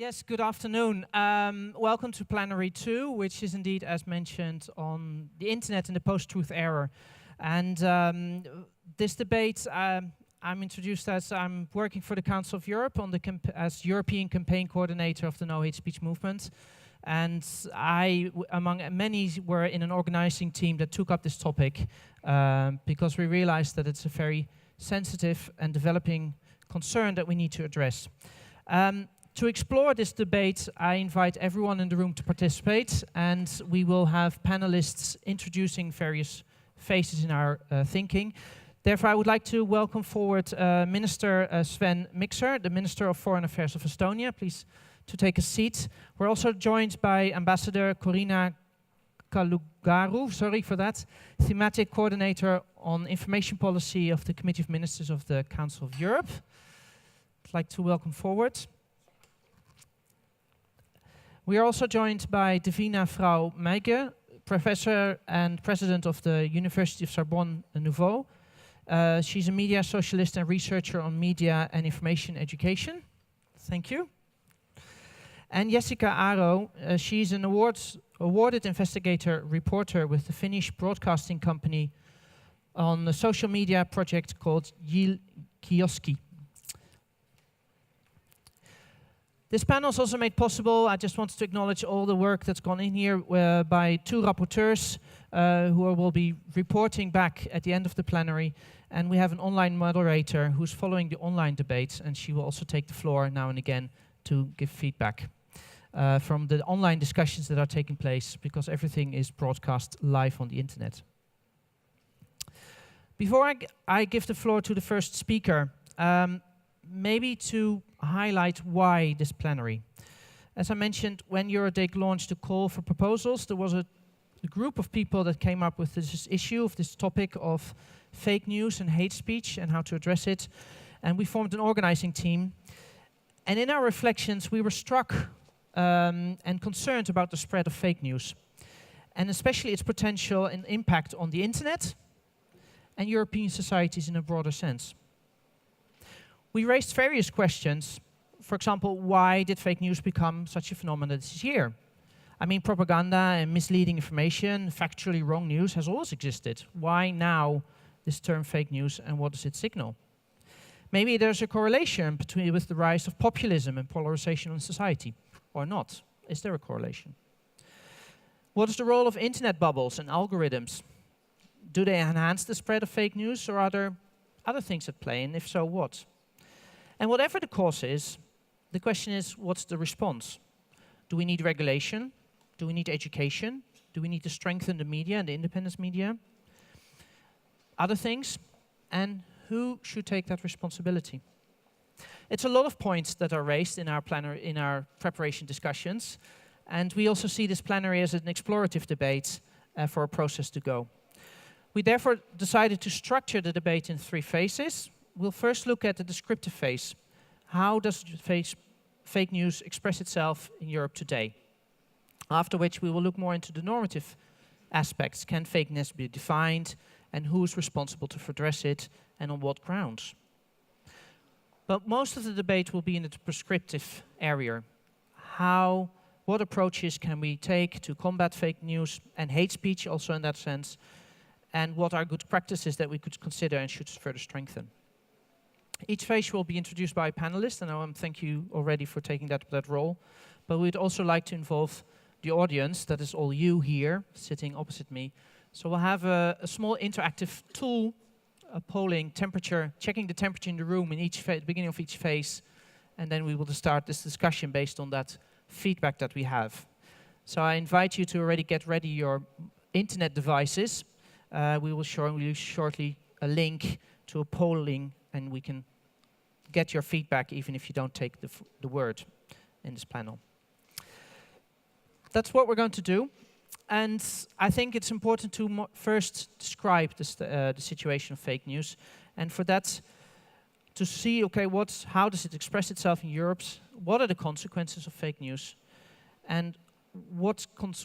Yes, good afternoon. Welcome to Plenary 2, which is indeed, as mentioned, on the internet in the post-truth era. And this debate, I'm introduced as I'm working for the Council of Europe on the as European campaign coordinator of the No Hate Speech movement. And I, among many, were in an organizing team that took up this topic because we realized that it's a very sensitive and developing concern that we need to address. To explore this debate, I invite everyone in the room to participate, and we will have panelists introducing various phases in our thinking. Therefore, I would like to welcome forward Minister Sven Mikser, the Minister of Foreign Affairs of Estonia. Please to take a seat. We're also joined by Ambassador Corina Kalugaru, sorry for that, Thematic Coordinator on Information Policy of the Committee of Ministers of the Council of Europe. I'd like to welcome forward. We are also joined by Davina Frau Meijge, Professor and President of the University of Sorbonne Nouveau. She's a media socialist and researcher on media and information education. Thank you. And Jessica Aro, she's an awarded investigator reporter with the Finnish broadcasting company on a social media project called Kioski. This panel is also made possible. I just wanted to acknowledge all the work that's gone in here by two rapporteurs who will be reporting back at the end of the plenary. And we have an online moderator who's following the online debate, and she will also take the floor now and again to give feedback from the online discussions that are taking place, because everything is broadcast live on the internet. Before I give the floor to the first speaker, maybe to highlight why this plenary. As I mentioned, when EuroDIG launched a call for proposals, there was a group of people that came up with this issue, of this topic of fake news and hate speech and how to address it. And we formed an organizing team. And in our reflections, we were struck and concerned about the spread of fake news, and especially its potential and impact on the internet and European societies in a broader sense. We raised various questions. For example, why did fake news become such a phenomenon this year? I mean, propaganda and misleading information, factually wrong news has always existed. Why now this term fake news, and what does it signal? Maybe there's a correlation with the rise of populism and polarization in society, or not. Is there a correlation? What is the role of internet bubbles and algorithms? Do they enhance the spread of fake news, or are there other things at play, and if so, what? And whatever the cause is, the question is, what's the response? Do we need regulation? Do we need education? Do we need to strengthen the media and the independent media? Other things? And who should take that responsibility? It's a lot of points that are raised in our preparation discussions, and we also see this plenary as an explorative debate for a process to go. We therefore decided to structure the debate in 3 phases. We'll first look at the descriptive phase. How does fake news express itself in Europe today? After which we will look more into the normative aspects. Can fake news be defined, and who is responsible to address it, and on what grounds? But most of the debate will be in the prescriptive area. What approaches can we take to combat fake news and hate speech also in that sense, and what are good practices that we could consider and should further strengthen? Each phase will be introduced by a panelist, and I thank you already for taking that role. But we'd also like to involve the audience, that is all you here, sitting opposite me. So we'll have a small interactive tool, a polling temperature, checking the temperature in the room in each beginning of each phase, and then we will start this discussion based on that feedback that we have. So I invite you to already get ready your internet devices. We will show you shortly a link to a polling, and we can get your feedback even if you don't take the word in this panel. That's what we're going to do. And I think it's important to first describe the situation of fake news. And for that, to see, okay, how does it express itself in Europe? What are the consequences of fake news? And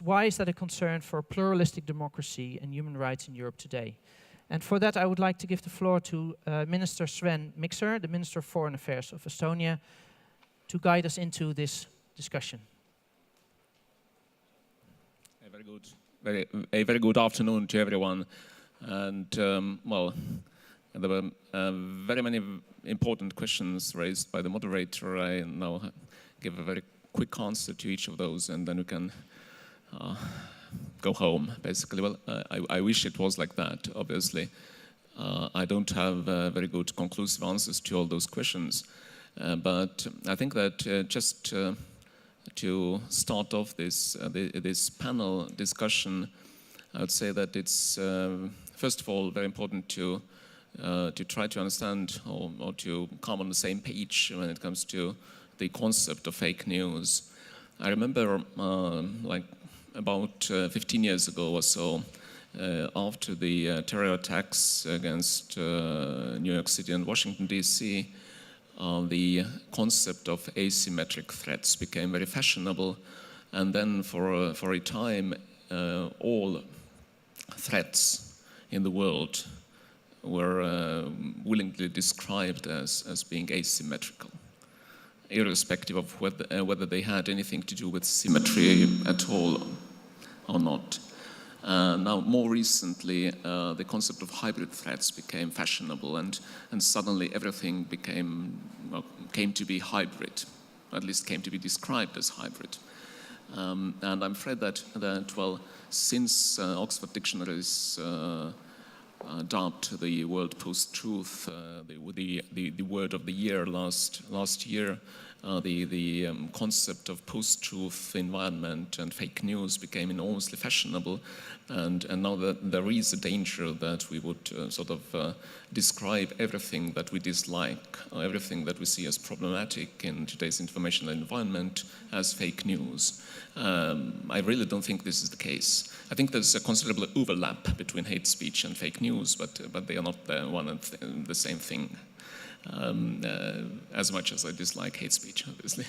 why is that a concern for pluralistic democracy and human rights in Europe today? And for that, I would like to give the floor to Minister Sven Mikser, the Minister of Foreign Affairs of Estonia, to guide us into this discussion. A very good afternoon to everyone. And well, there were very many important questions raised by the moderator. I now give a very quick answer to each of those, and then we can go home, basically. Well, I wish it was like that, obviously. I don't have very good conclusive answers to all those questions. But I think that just to start off this panel discussion, I would say that it's, first of all, very important to try to understand or to come on the same page when it comes to the concept of fake news. I remember like about 15 years ago or so, after the terror attacks against New York City and Washington, D.C., the concept of asymmetric threats became very fashionable. And then for a time, all threats in the world were willingly described as being asymmetrical, irrespective of whether they had anything to do with symmetry at all or not. Now, more recently, the concept of hybrid threats became fashionable, and suddenly everything came to be hybrid, at least came to be described as hybrid. And I'm afraid that well, since Oxford Dictionaries dubbed the word post-truth the word of the year last year, the concept of post-truth environment and fake news became enormously fashionable, and now that there is a danger that we would sort of describe everything that we dislike, everything that we see as problematic in today's informational environment as fake news. I really don't think this is the case. I think there's a considerable overlap between hate speech and fake news, but they are not one and the same thing. As much as I dislike hate speech, obviously.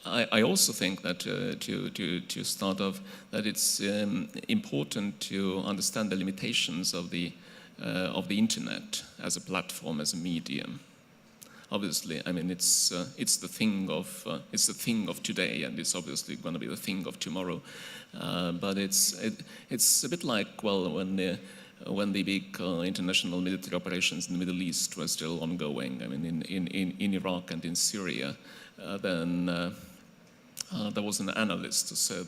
I also think that to start off, that it's important to understand the limitations of the internet as a platform, as a medium. Obviously, I mean it's the thing of today, and it's obviously going to be the thing of tomorrow. But it's a bit like, well, when the big international military operations in the Middle East were still ongoing. I mean, in Iraq and in Syria, then there was an analyst who said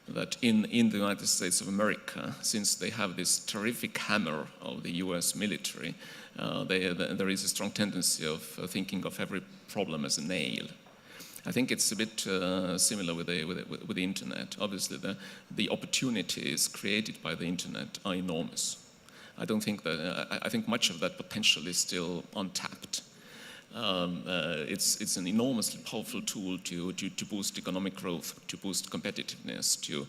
that in the United States of America, since they have this terrific hammer of the U.S. military, there is a strong tendency of thinking of every problem as a nail. I think it's a bit similar with the internet. Obviously, the opportunities created by the internet are enormous. I don't think that. I think much of that potential is still untapped. It's an enormously powerful tool to boost economic growth, to boost competitiveness, to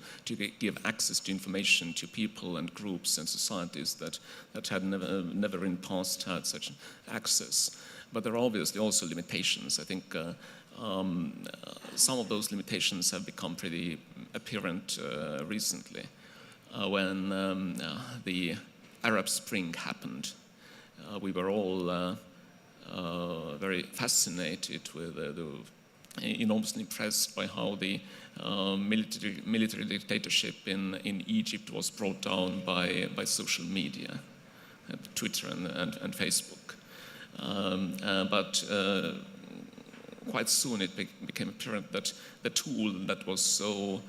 give access to information to people and groups and societies that had never in the past had such access. But there are obviously also limitations. I think some of those limitations have become pretty apparent recently when the Arab Spring happened. We were all very fascinated with, enormously impressed by how the military dictatorship in Egypt was brought down by social media, Twitter and Facebook. But quite soon it became apparent that the tool that was so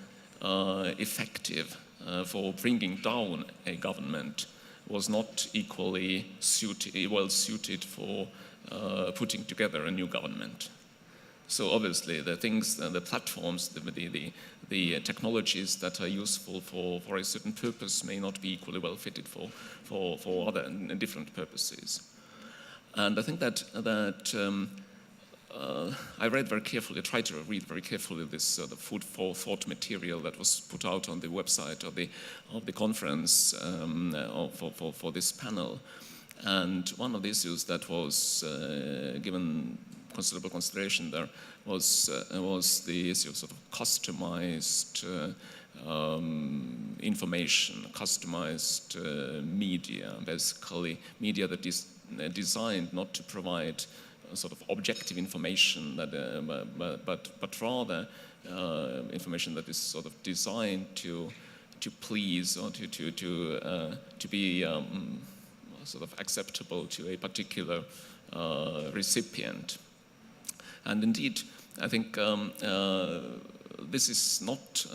effective for bringing down a government was not equally well suited for putting together a new government. So obviously the things, the platforms, the technologies that are useful for a certain purpose may not be equally well fitted for other and different purposes. And I think that I read very carefully, tried to read very carefully this the food for thought material that was put out on the website of the conference for this panel. And one of the issues that was given considerable consideration there was the issue of sort of customized information, customized media, basically media that is designed not to provide sort of objective information, that, but rather information that is sort of designed to please or to be sort of acceptable to a particular recipient. And indeed, I think this is not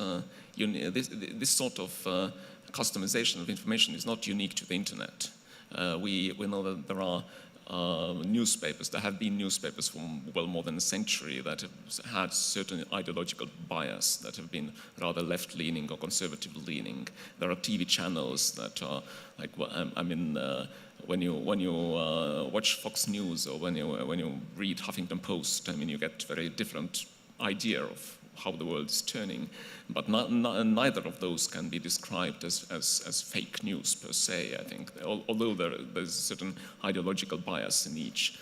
this sort of customization of information is not unique to the internet. We know that there are newspapers, there have been newspapers for well more than a century that have had certain ideological bias, that have been rather left-leaning or conservative-leaning. There are TV channels that are like, I mean, when you watch Fox News or when you read Huffington Post, I mean, you get very different idea of how the world is turning, but neither of those can be described as fake news per se, I think, although there's a certain ideological bias in each.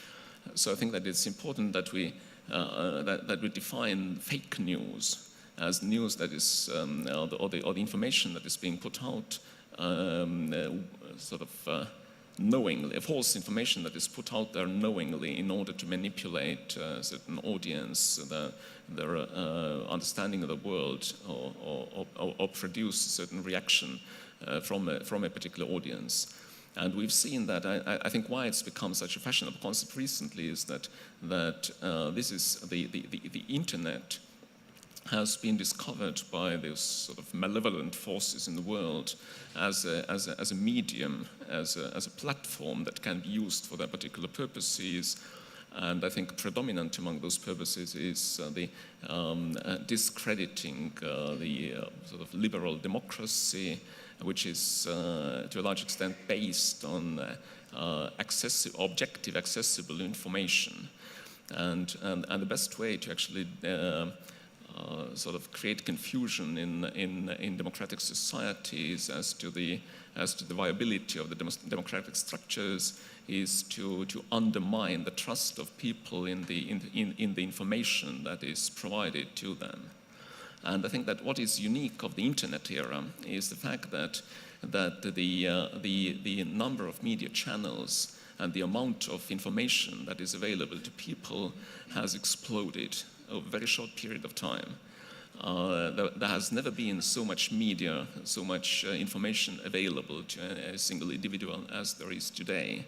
So I think that it's important that we define fake news as news that is, or the information that is being put out sort of knowingly, false information that is put out there knowingly in order to manipulate a certain audience, their understanding of the world, or produce a certain reaction from a particular audience. And we've seen that. I think why it's become such a fashionable concept recently is that this is the internet has been discovered by those sort of malevolent forces in the world as a medium, as a platform that can be used for their particular purposes. And I think predominant among those purposes is the discrediting the sort of liberal democracy, which is to a large extent based on objective, accessible information. And the best way to actually sort of create confusion in democratic societies as to the viability of the democratic structures is to undermine the trust of people in the information that is provided to them. And I think that what is unique of the internet era is the fact that the number of media channels and the amount of information that is available to people has exploded over a very short period of time. There has never been so much media, so much information available to a single individual as there is today.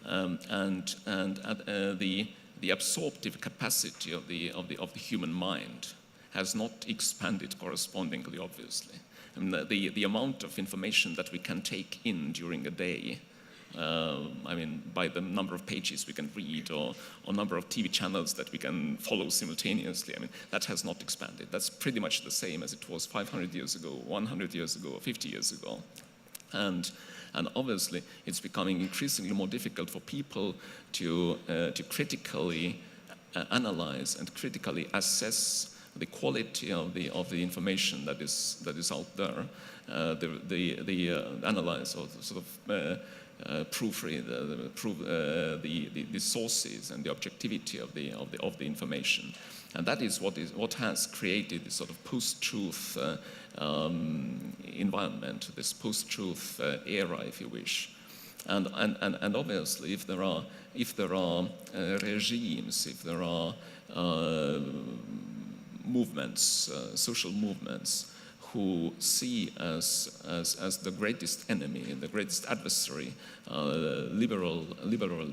And the absorptive capacity of the human mind has not expanded correspondingly, obviously. I mean, the amount of information that we can take in during a day, I mean, by the number of pages we can read or number of TV channels that we can follow simultaneously, I mean, that has not expanded. That's pretty much the same as it was 500 years ago, 100 years ago, or 50 years ago. And obviously, it's becoming increasingly more difficult for people to critically analyze and critically assess the quality of the information that is out there. The analyze or sort of proofread the sources and the objectivity of the information, and that is what has created this sort of post-truth environment, this post-truth era, if you wish. And obviously, if there are regimes, if there are movements, social movements, who see as the greatest enemy, the greatest adversary, liberal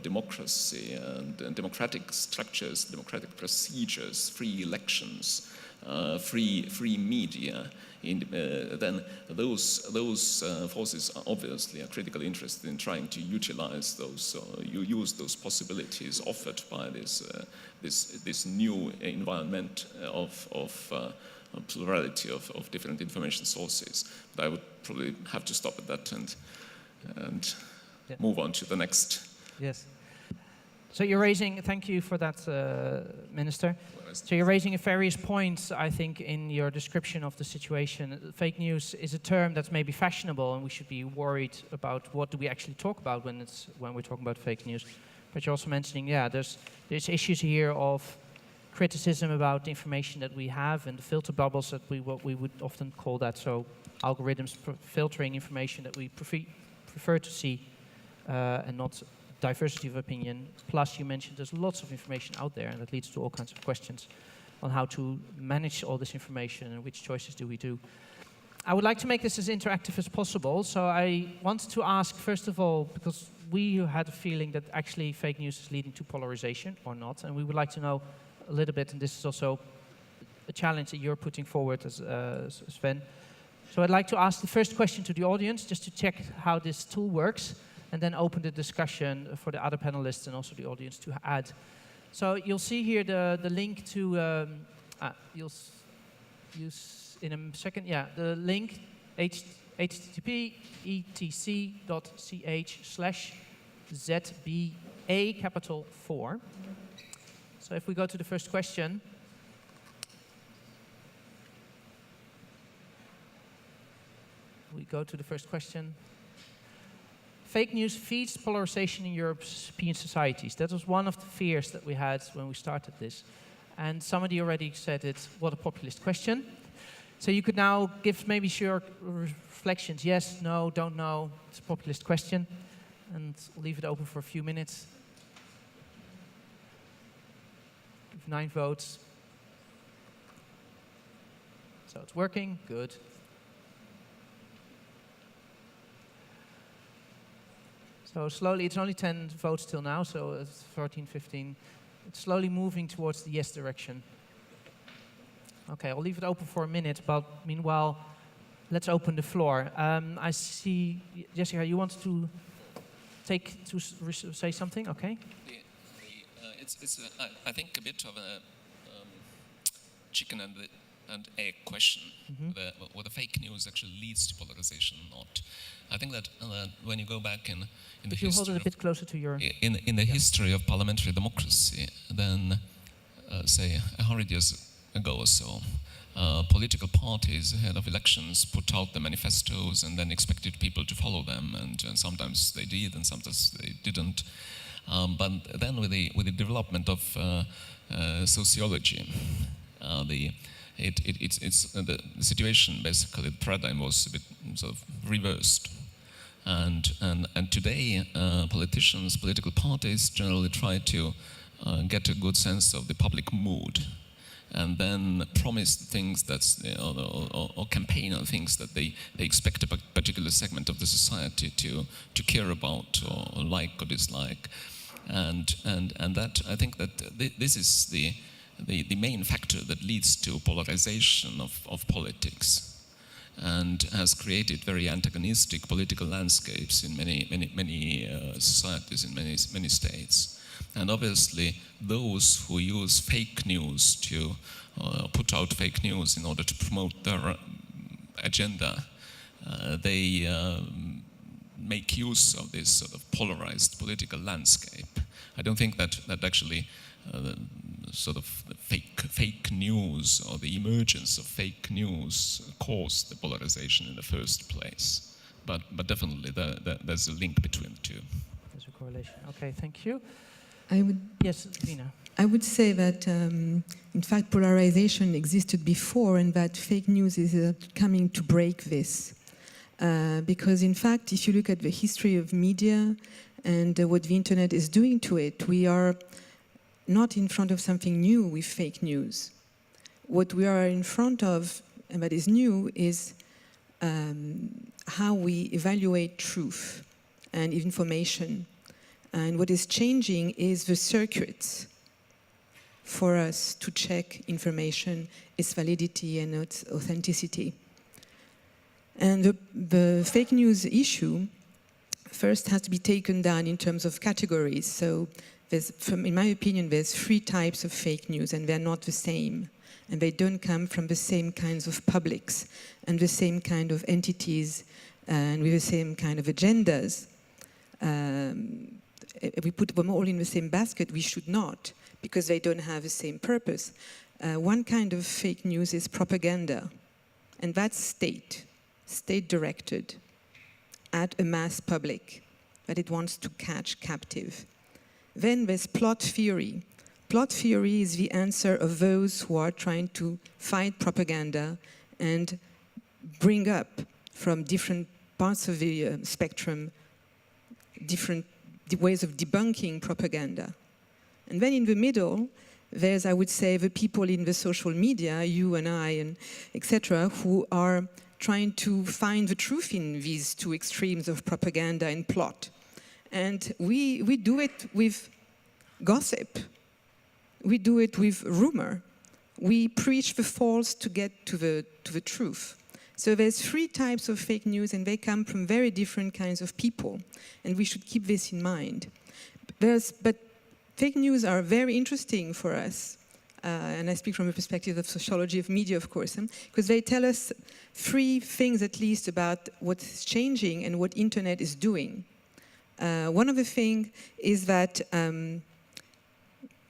democracy and democratic structures, democratic procedures, free elections, free media, then those forces obviously are critically interested in trying to utilize those, use those possibilities offered by this new environment of plurality of different information sources. But I would probably have to stop at that and move on to the next. Yes. So you're raising, thank you for that, Minister. So you're raising various points, I think, in your description of the situation. Fake news is a term that's maybe fashionable, and we should be worried about what do we actually talk about when we're talking about fake news. But you're also mentioning, there's issues here of criticism about the information that we have and the filter bubbles that what we would often call that. So algorithms filtering information that we prefer to see and not diversity of opinion. Plus, you mentioned there's lots of information out there, and that leads to all kinds of questions on how to manage all this information and which choices do we do. I would like to make this as interactive as possible, so I wanted to ask, first of all, because we had a feeling that actually fake news is leading to polarization or not, and we would like to know a little bit, and this is also a challenge that you're putting forward as Sven. So I'd like to ask the first question to the audience, just to check how this tool works, and then open the discussion for the other panelists and also the audience to add. So you'll see here the link to, you'll use in a second, yeah, the link http://etc/ZBA capital 4. So if we go to the first question, Fake news feeds polarization in European societies. That was one of the fears that we had when we started this. And somebody already said it, what a populist question. So you could now give maybe short reflections. Yes, no, don't know. It's a populist question. And we'll leave it open for a few minutes. 9 votes. So it's working, good. So slowly, it's only 10 votes till now, so it's 14, 15. It's slowly moving towards the yes direction. Okay, I'll leave it open for a minute, but meanwhile, let's open the floor. I see, Jessica, you want to say something? Okay. I think a bit of a chicken and egg question, whether fake news actually leads to polarization or not. I think that when you go back in the history, hold it a bit closer to your in the history of parliamentary democracy, then say 100 years ago or so, political parties ahead of elections put out the manifestos and then expected people to follow them, and sometimes they did and sometimes they didn't. But then with the development of sociology, the situation, basically the paradigm was a bit sort of reversed, and today political parties generally try to get a good sense of the public mood, and then promise things that's or campaign on things that they expect a particular segment of the society to care about or like or dislike, and that I think that this is the main factor that leads to polarization of politics, and has created very antagonistic political landscapes in many societies, in many states. And obviously, those who use fake news to put out fake news in order to promote their agenda, they make use of this sort of polarized political landscape. I don't think that actually sort of fake news or the emergence of fake news caused the polarization in the first place. But definitely there's a link between the two. There's a correlation. Okay, thank you. Yes, Lina. I would say that, in fact, polarization existed before, and that fake news is coming to break this. Because, in fact, if you look at the history of media and what the internet is doing to it, we are not in front of something new with fake news. What we are in front of, and that is new, is how we evaluate truth and information. And what is changing is the circuits for us to check information, its validity and its authenticity. And the fake news issue first has to be taken down in terms of categories. So in my opinion, there's 3 types of fake news, and they're not the same. And they don't come from the same kinds of publics and the same kind of entities and with the same kind of agendas. If we put them all in the same basket, we should not, because they don't have the same purpose. One kind of fake news is propaganda, and that's state-directed at a mass public that it wants to catch captive. Then there's plot theory. Plot theory is the answer of those who are trying to fight propaganda and bring up from different parts of the spectrum different ways of debunking propaganda. And then in the middle, there's, I would say, the people in the social media, you and I, and etc., who are trying to find the truth in these two extremes of propaganda and plot. And we do it with gossip. We do it with rumor. We preach the false to get to the truth. So there's 3 types of fake news, and they come from very different kinds of people. And we should keep this in mind. But fake news are very interesting for us, and I speak from the perspective of sociology of media, of course, because they tell us 3 things at least about what's changing and what internet is doing. One of the things is that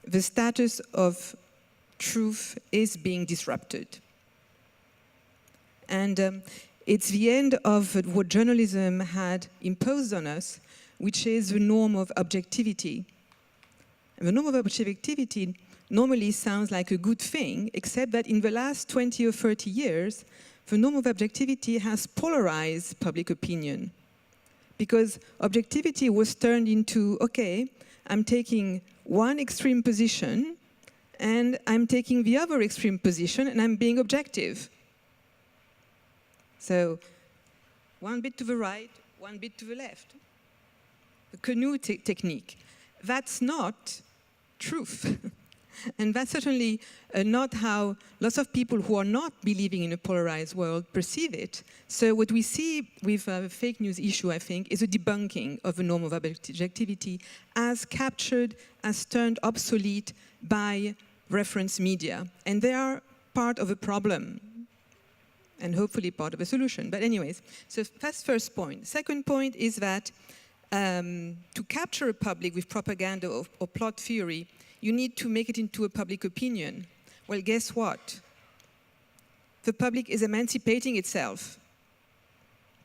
the status of truth is being disrupted. And it's the end of what journalism had imposed on us, which is the norm of objectivity. And the norm of objectivity normally sounds like a good thing, except that in the last 20 or 30 years, the norm of objectivity has polarized public opinion. Because objectivity was turned into, okay, I'm taking one extreme position, and I'm taking the other extreme position, and I'm being objective. So, one bit to the right, one bit to the left. The canoe technique. That's not truth. And that's certainly not how lots of people who are not believing in a polarized world perceive it. So what we see with the fake news issue, I think, is a debunking of the norm of objectivity as captured, as turned obsolete by reference media. And they are part of a problem, and hopefully part of a solution. But anyways, so that's first point. Second point is that to capture a public with propaganda or plot theory, you need to make it into a public opinion. Well, guess what? The public is emancipating itself.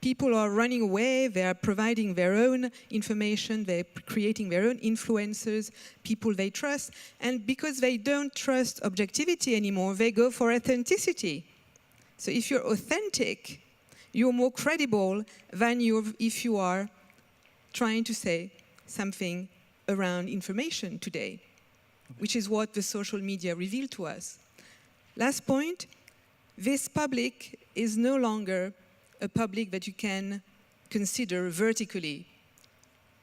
People are running away, they are providing their own information, they're creating their own influencers, people they trust, and because they don't trust objectivity anymore, they go for authenticity. So if you're authentic, you're more credible than if you are trying to say something around information today, which is what the social media revealed to us. Last point, this public is no longer a public that you can consider vertically.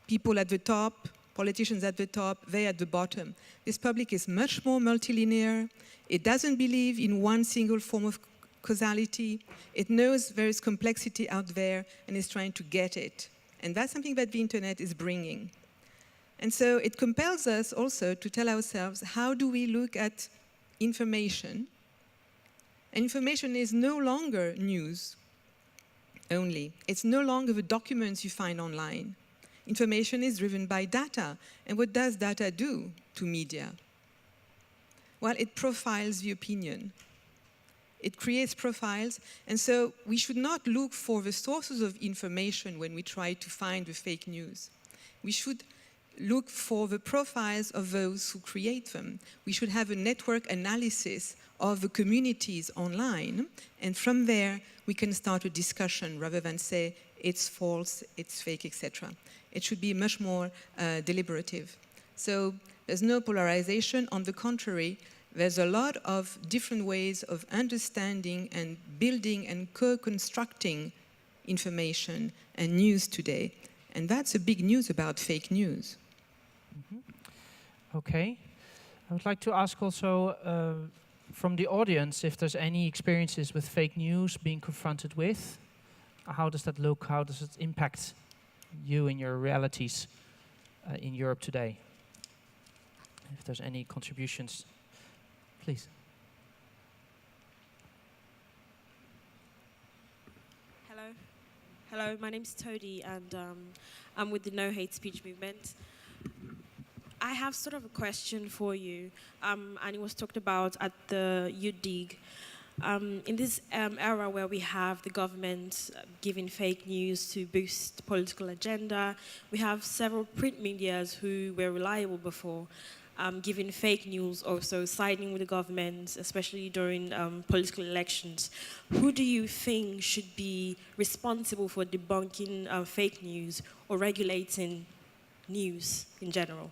People at the top, politicians at the top, they at the bottom. This public is much more multilinear. It doesn't believe in one single form of causality. It knows there is complexity out there and is trying to get it. And that's something that the internet is bringing. And so it compels us also to tell ourselves, how do we look at information? And information is no longer news only. It's no longer the documents you find online. Information is driven by data. And what does data do to media? Well, it profiles the opinion. It creates profiles, and so we should not look for the sources of information when we try to find the fake news. We should look for the profiles of those who create them. We should have a network analysis of the communities online, and from there we can start a discussion rather than say it's false, it's fake, etc. It should be much more deliberative. So there's no polarization. On the contrary, there's a lot of different ways of understanding and building and co-constructing information and news today. And that's a big news about fake news. Mm-hmm. Okay. I would like to ask also from the audience if there's any experiences with fake news being confronted with. How does that look? How does it impact you in your realities in Europe today? If there's any contributions, please. Hello, my name's Todi, and I'm with the No Hate Speech movement. I have sort of a question for you, and it was talked about at the EuroDIG. In this era where we have the government giving fake news to boost the political agenda, we have several print medias who were reliable before, giving fake news, also siding with the government, especially during political elections. Who do you think should be responsible for debunking fake news or regulating news in general?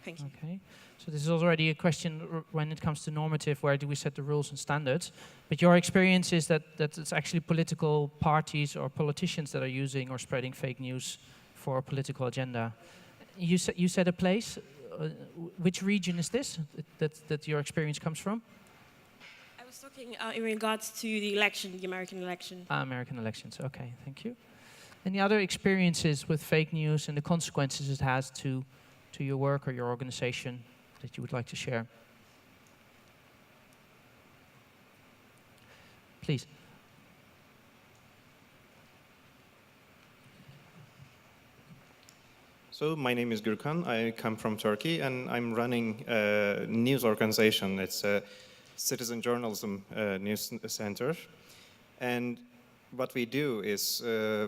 Thank you. Okay. So this is already a question when it comes to normative, where do we set the rules and standards? But your experience is that it's actually political parties or politicians that are using or spreading fake news for a political agenda. You said a place. Which region is this that your experience comes from? I was talking in regards to the election, the American election. American elections. Okay, thank you. Any other experiences with fake news and the consequences it has to your work or your organization that you would like to share? Please. So my name is Gürkan. I come from Turkey, and I'm running a news organization. It's a citizen journalism news center. And what we do is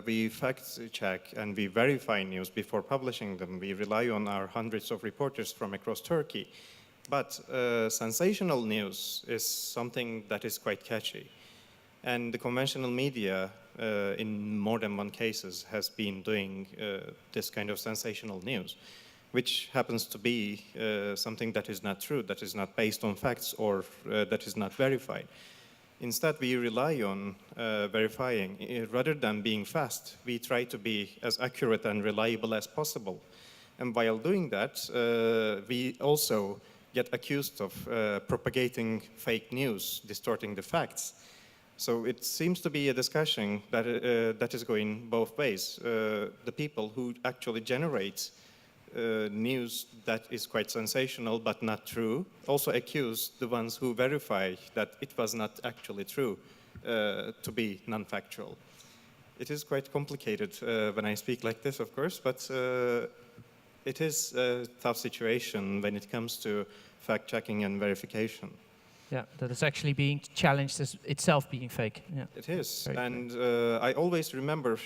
we fact check and we verify news before publishing them. We rely on our hundreds of reporters from across Turkey. But sensational news is something that is quite catchy. And the conventional media, in more than one cases, has been doing this kind of sensational news, which happens to be something that is not true, that is not based on facts, or that is not verified. Instead, we rely on verifying. Rather than being fast, we try to be as accurate and reliable as possible. And while doing that, we also get accused of propagating fake news, distorting the facts. So it seems to be a discussion that, that is going both ways. The people who actually generate news that is quite sensational but not true also accuse the ones who verify that it was not actually true to be non-factual. It is quite complicated when I speak like this, of course, but it is a tough situation when it comes to fact-checking and verification. Yeah, that is actually being challenged as itself being fake. Yeah. It is, Very and I always remember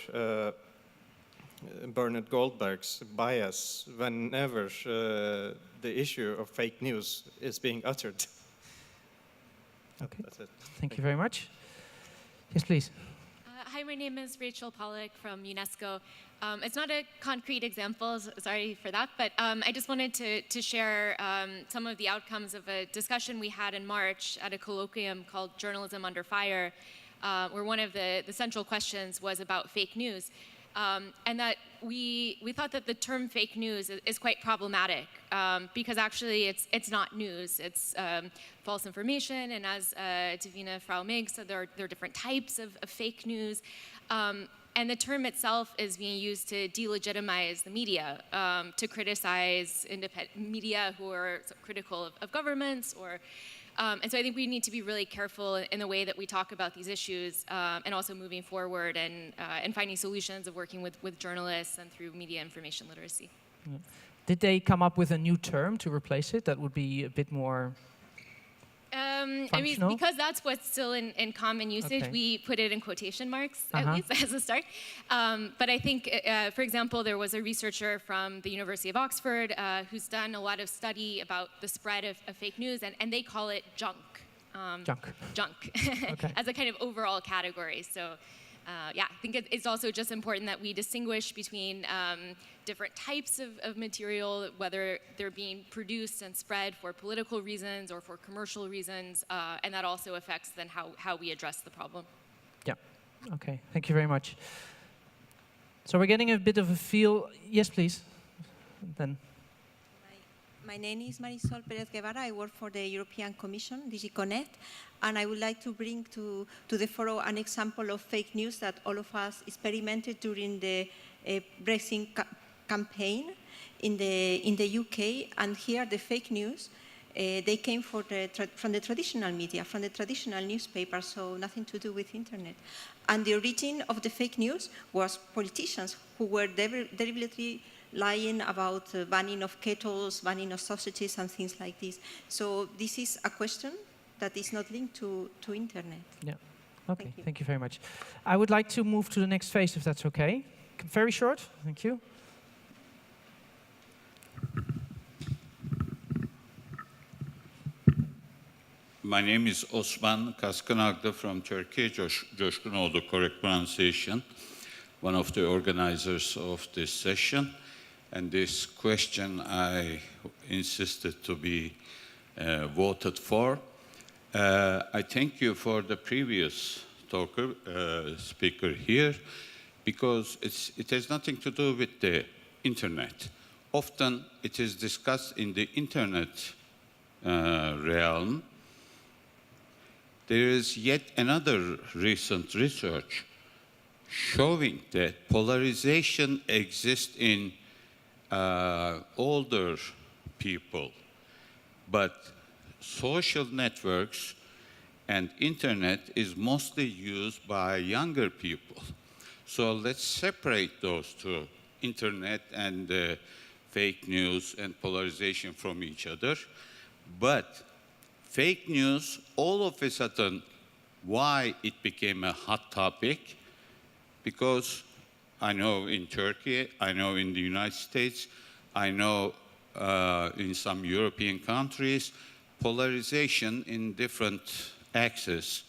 Bernard Goldberg's bias whenever the issue of fake news is being uttered. Okay. That's it. Thank you very much. Yes, please. Hi, my name is Rachel Pollack from UNESCO. It's not a concrete example, sorry for that, but I just wanted to share some of the outcomes of a discussion we had in March at a colloquium called Journalism Under Fire, where one of the central questions was about fake news. And that we thought that the term fake news is quite problematic because actually it's not news, it's false information, and as Divina Frau Meg said, there are different types of fake news. And the term itself is being used to delegitimize the media, to criticize independent media who are critical of governments, or and so I think we need to be really careful in the way that we talk about these issues, and also moving forward and finding solutions of working with journalists and through media information literacy. Yeah. Did they come up with a new term to replace it that would be a bit more I mean, because that's what's still in common usage, we put it in quotation marks, at least, as a start. But I think, for example, there was a researcher from the University of Oxford who's done a lot of study about the spread of fake news, and they call it junk. Junk, as a kind of overall category. So, yeah, I think it's also just important that we distinguish between different types of material, whether they're being produced and spread for political reasons or for commercial reasons, and that also affects then how we address the problem. Yeah, okay, thank you very much. So we're getting a bit of a feel. Yes, please. Then. My name is Marisol Pérez Guevara. I work for the European Commission, DG Connect, and I would like to bring to the forum an example of fake news that all of us experimented during the Brexit campaign in the UK. And here the fake news, they came from the traditional media, from the traditional newspaper, so nothing to do with internet. And the origin of the fake news was politicians who were deliberately lying about banning of kettles, banning of sausages, and things like this. So this is a question that is not linked to internet. Yeah. Okay. Thank you very much. I would like to move to the next phase, if that's okay. Very short. Thank you. My name is Osman Kaskanaglı from Turkey. Coşkun oldu, correct pronunciation. One of the organizers of this session. and this question I insisted to be voted for. I thank you for the previous speaker here, because it has nothing to do with the internet. Often it is discussed in the internet realm. There is yet another recent research showing that polarization exists in older people, but social networks and internet is mostly used by younger people. So let's separate those two, internet and fake news and polarization, from each other. But fake news, all of a sudden, why it became a hot topic? Because I know in Turkey, I know in the United States, I know in some European countries, polarization in different axes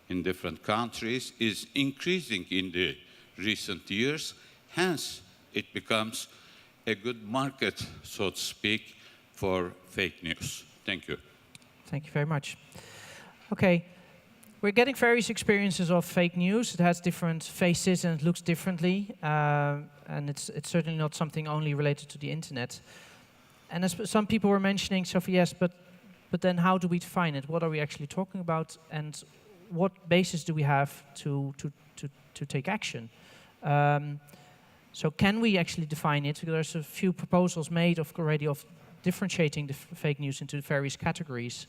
in different countries is increasing in the recent years. Hence, it becomes a good market, so to speak, for fake news. Thank you. Thank you very much. Okay, we're getting various experiences of fake news. It has different faces and it looks differently, and it's certainly not something only related to the internet. And as some people were mentioning, Sophie, yes, but then how do we define it? What are we actually talking about, and what basis do we have to take action? So can we actually define it? There's a few proposals made already of differentiating the fake news into various categories.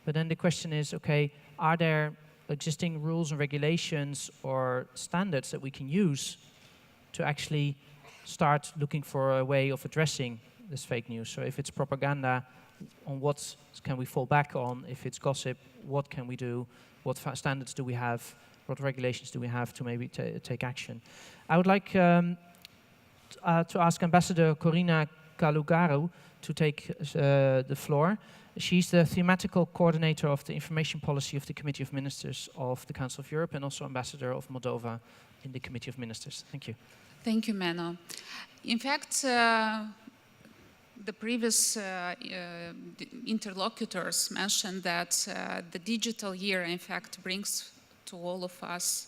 But then the question is, okay, are there existing rules and regulations or standards that we can use to actually start looking for a way of addressing this fake news? So if it's propaganda, on what can we fall back on? If it's gossip, what can we do? What standards do we have? What regulations do we have to maybe take action? I would like to ask Ambassador Corina Kalugaru to take the floor. She's the thematical coordinator of the information policy of the Committee of Ministers of the Council of Europe and also Ambassador of Moldova in the Committee of Ministers. Thank you. Thank you, Menno. In fact, the previous interlocutors mentioned that the digital year, in fact, brings to all of us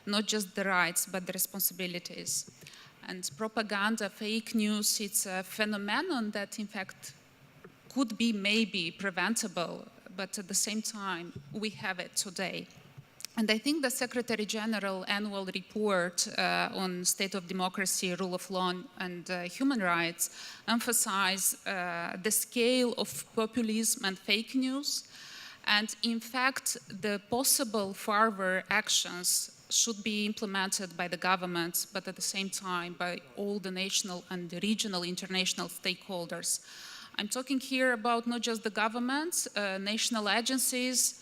not just the rights, but the responsibilities. And propaganda, fake news, it's a phenomenon that, in fact, could be maybe preventable, but at the same time, we have it today. And I think the Secretary General annual report on state of democracy, rule of law, and human rights emphasize the scale of populism and fake news. And in fact, the possible further actions should be implemented by the government, but at the same time by all the national and the regional, international stakeholders. I'm talking here about not just the government, national agencies,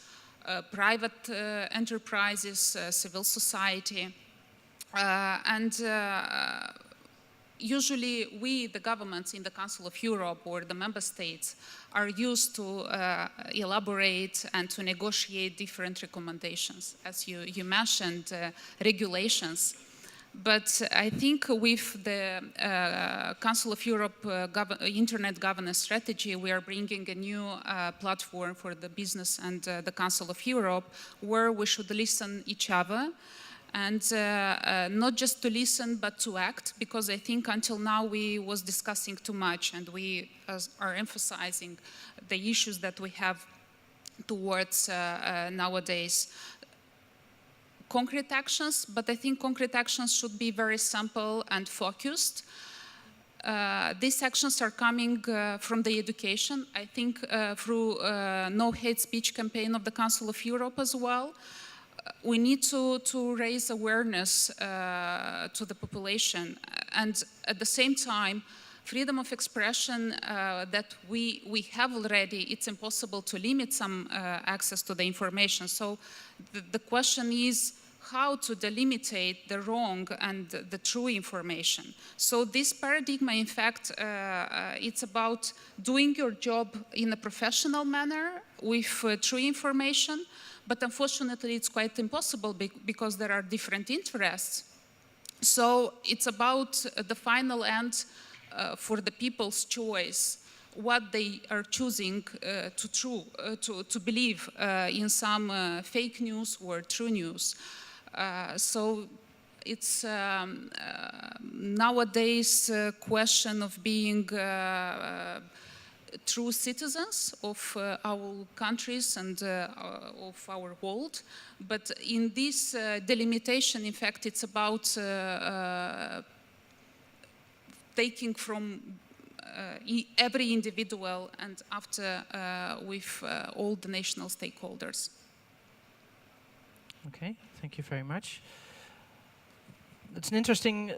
private enterprises, civil society, and usually we, the governments in the Council of Europe or the member states, are used to elaborate and to negotiate different recommendations, as you mentioned, regulations. But I think with the Council of Europe Internet Governance Strategy, we are bringing a new platform for the business and the Council of Europe, where we should listen each other, and not just to listen, but to act, because I think until now we was discussing too much, and we are emphasizing the issues that we have towards nowadays. Concrete actions, but I think concrete actions should be very simple and focused. These actions are coming from the education, I think through No Hate Speech campaign of the Council of Europe as well. We need to raise awareness to the population, and at the same time, freedom of expression that we have already, it's impossible to limit some access to the information. So the question is how to delimitate the wrong and the true information. So this paradigm, in fact, it's about doing your job in a professional manner with true information, but unfortunately it's quite impossible because there are different interests. So it's about the final end for the people's choice what they are choosing to believe in some fake news or true news. So it's nowadays a question of being true citizens of our countries and of our world. But in this delimitation, in fact, it's about taking from every individual and after with all the national stakeholders. Okay, thank you very much. It's an interesting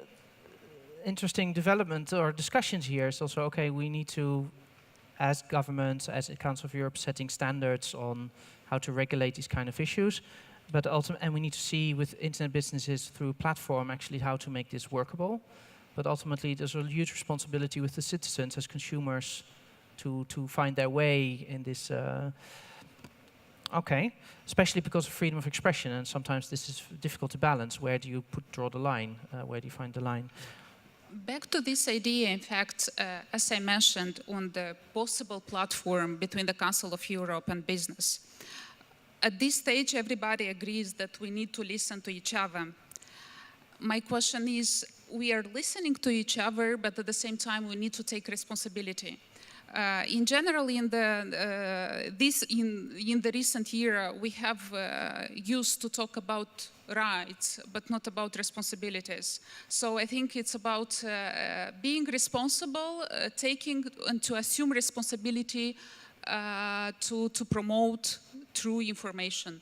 development or discussions here. It's also, okay, we need to, as governments, as the Council of Europe, setting standards on how to regulate these kind of issues. But and we need to see with internet businesses through a platform actually how to make this workable. But ultimately, there's a huge responsibility with the citizens as consumers to find their way in this. Okay, especially because of freedom of expression, and sometimes this is difficult to balance. Where do you draw the line? Where do you find the line? Back to this idea, in fact, as I mentioned, on the possible platform between the Council of Europe and business. At this stage, everybody agrees that we need to listen to each other. My question is, we are listening to each other, but at the same time, we need to take responsibility. In general, in the recent year, we have used to talk about rights, but not about responsibilities. So I think it's about being responsible, taking and to assume responsibility to promote true information.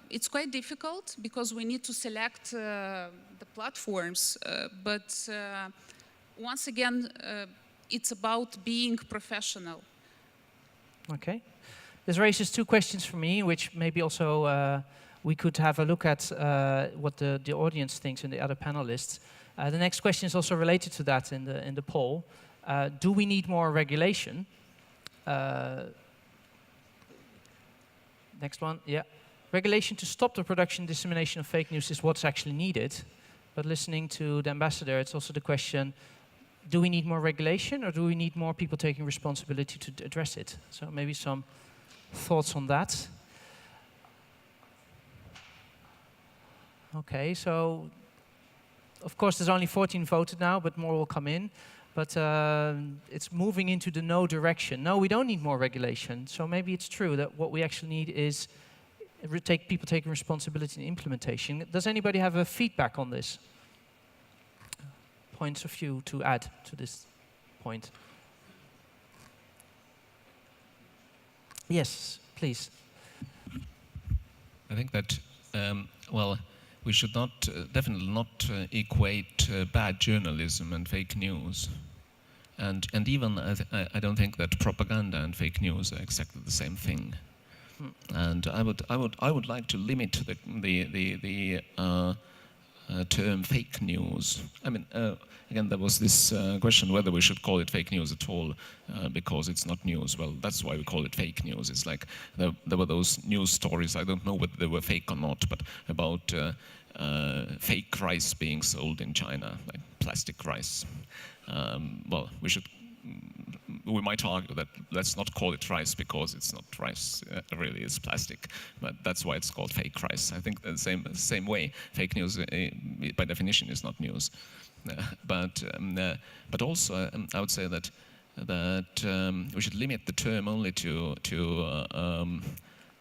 It's quite difficult because we need to select the platforms, but once again, it's about being professional. Okay. This raises two questions for me, which maybe also we could have a look at what the audience thinks and the other panelists. The next question is also related to that in the poll. Do we need more regulation? Next one, yeah. Regulation to stop the production and dissemination of fake news is what's actually needed. But listening to the ambassador, it's also the question, do we need more regulation or do we need more people taking responsibility to address it? So maybe some thoughts on that. Okay, so of course there's only 14 voted now, but more will come in. But it's moving into the no direction. No, we don't need more regulation. So maybe it's true that what we actually need is people taking responsibility in implementation. Does anybody have a feedback on this? Points of view to add to this point? Yes, please. I think that, well, we should not, definitely not equate bad journalism and fake news. And even, I don't think that propaganda and fake news are exactly the same thing. And I would like to limit the term fake news. I mean, again, there was this question whether we should call it fake news at all because it's not news. Well, that's why we call it fake news. It's like there were those news stories, I don't know whether they were fake or not, but about fake rice being sold in China, like plastic rice. Well, we might argue that let's not call it rice because it's not rice, really, it's plastic. But that's why it's called fake rice. I think the same way, fake news, by definition, is not news. But also, I would say that we should limit the term only to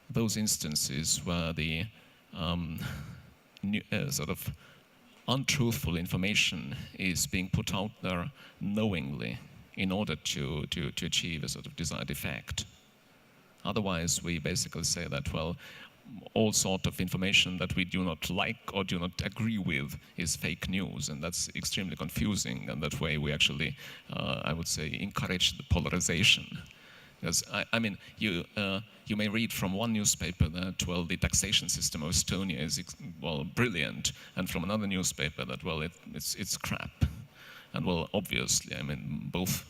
those instances where the sort of untruthful information is being put out there knowingly in order to achieve a sort of desired effect. Otherwise, we basically say that, well, all sort of information that we do not like or do not agree with is fake news, and that's extremely confusing, and that way we actually, I would say, encourage the polarization. Because, I mean, you may read from one newspaper that, well, the taxation system of Estonia is, well, brilliant, and from another newspaper that, well, it's crap. And, well, obviously, I mean, both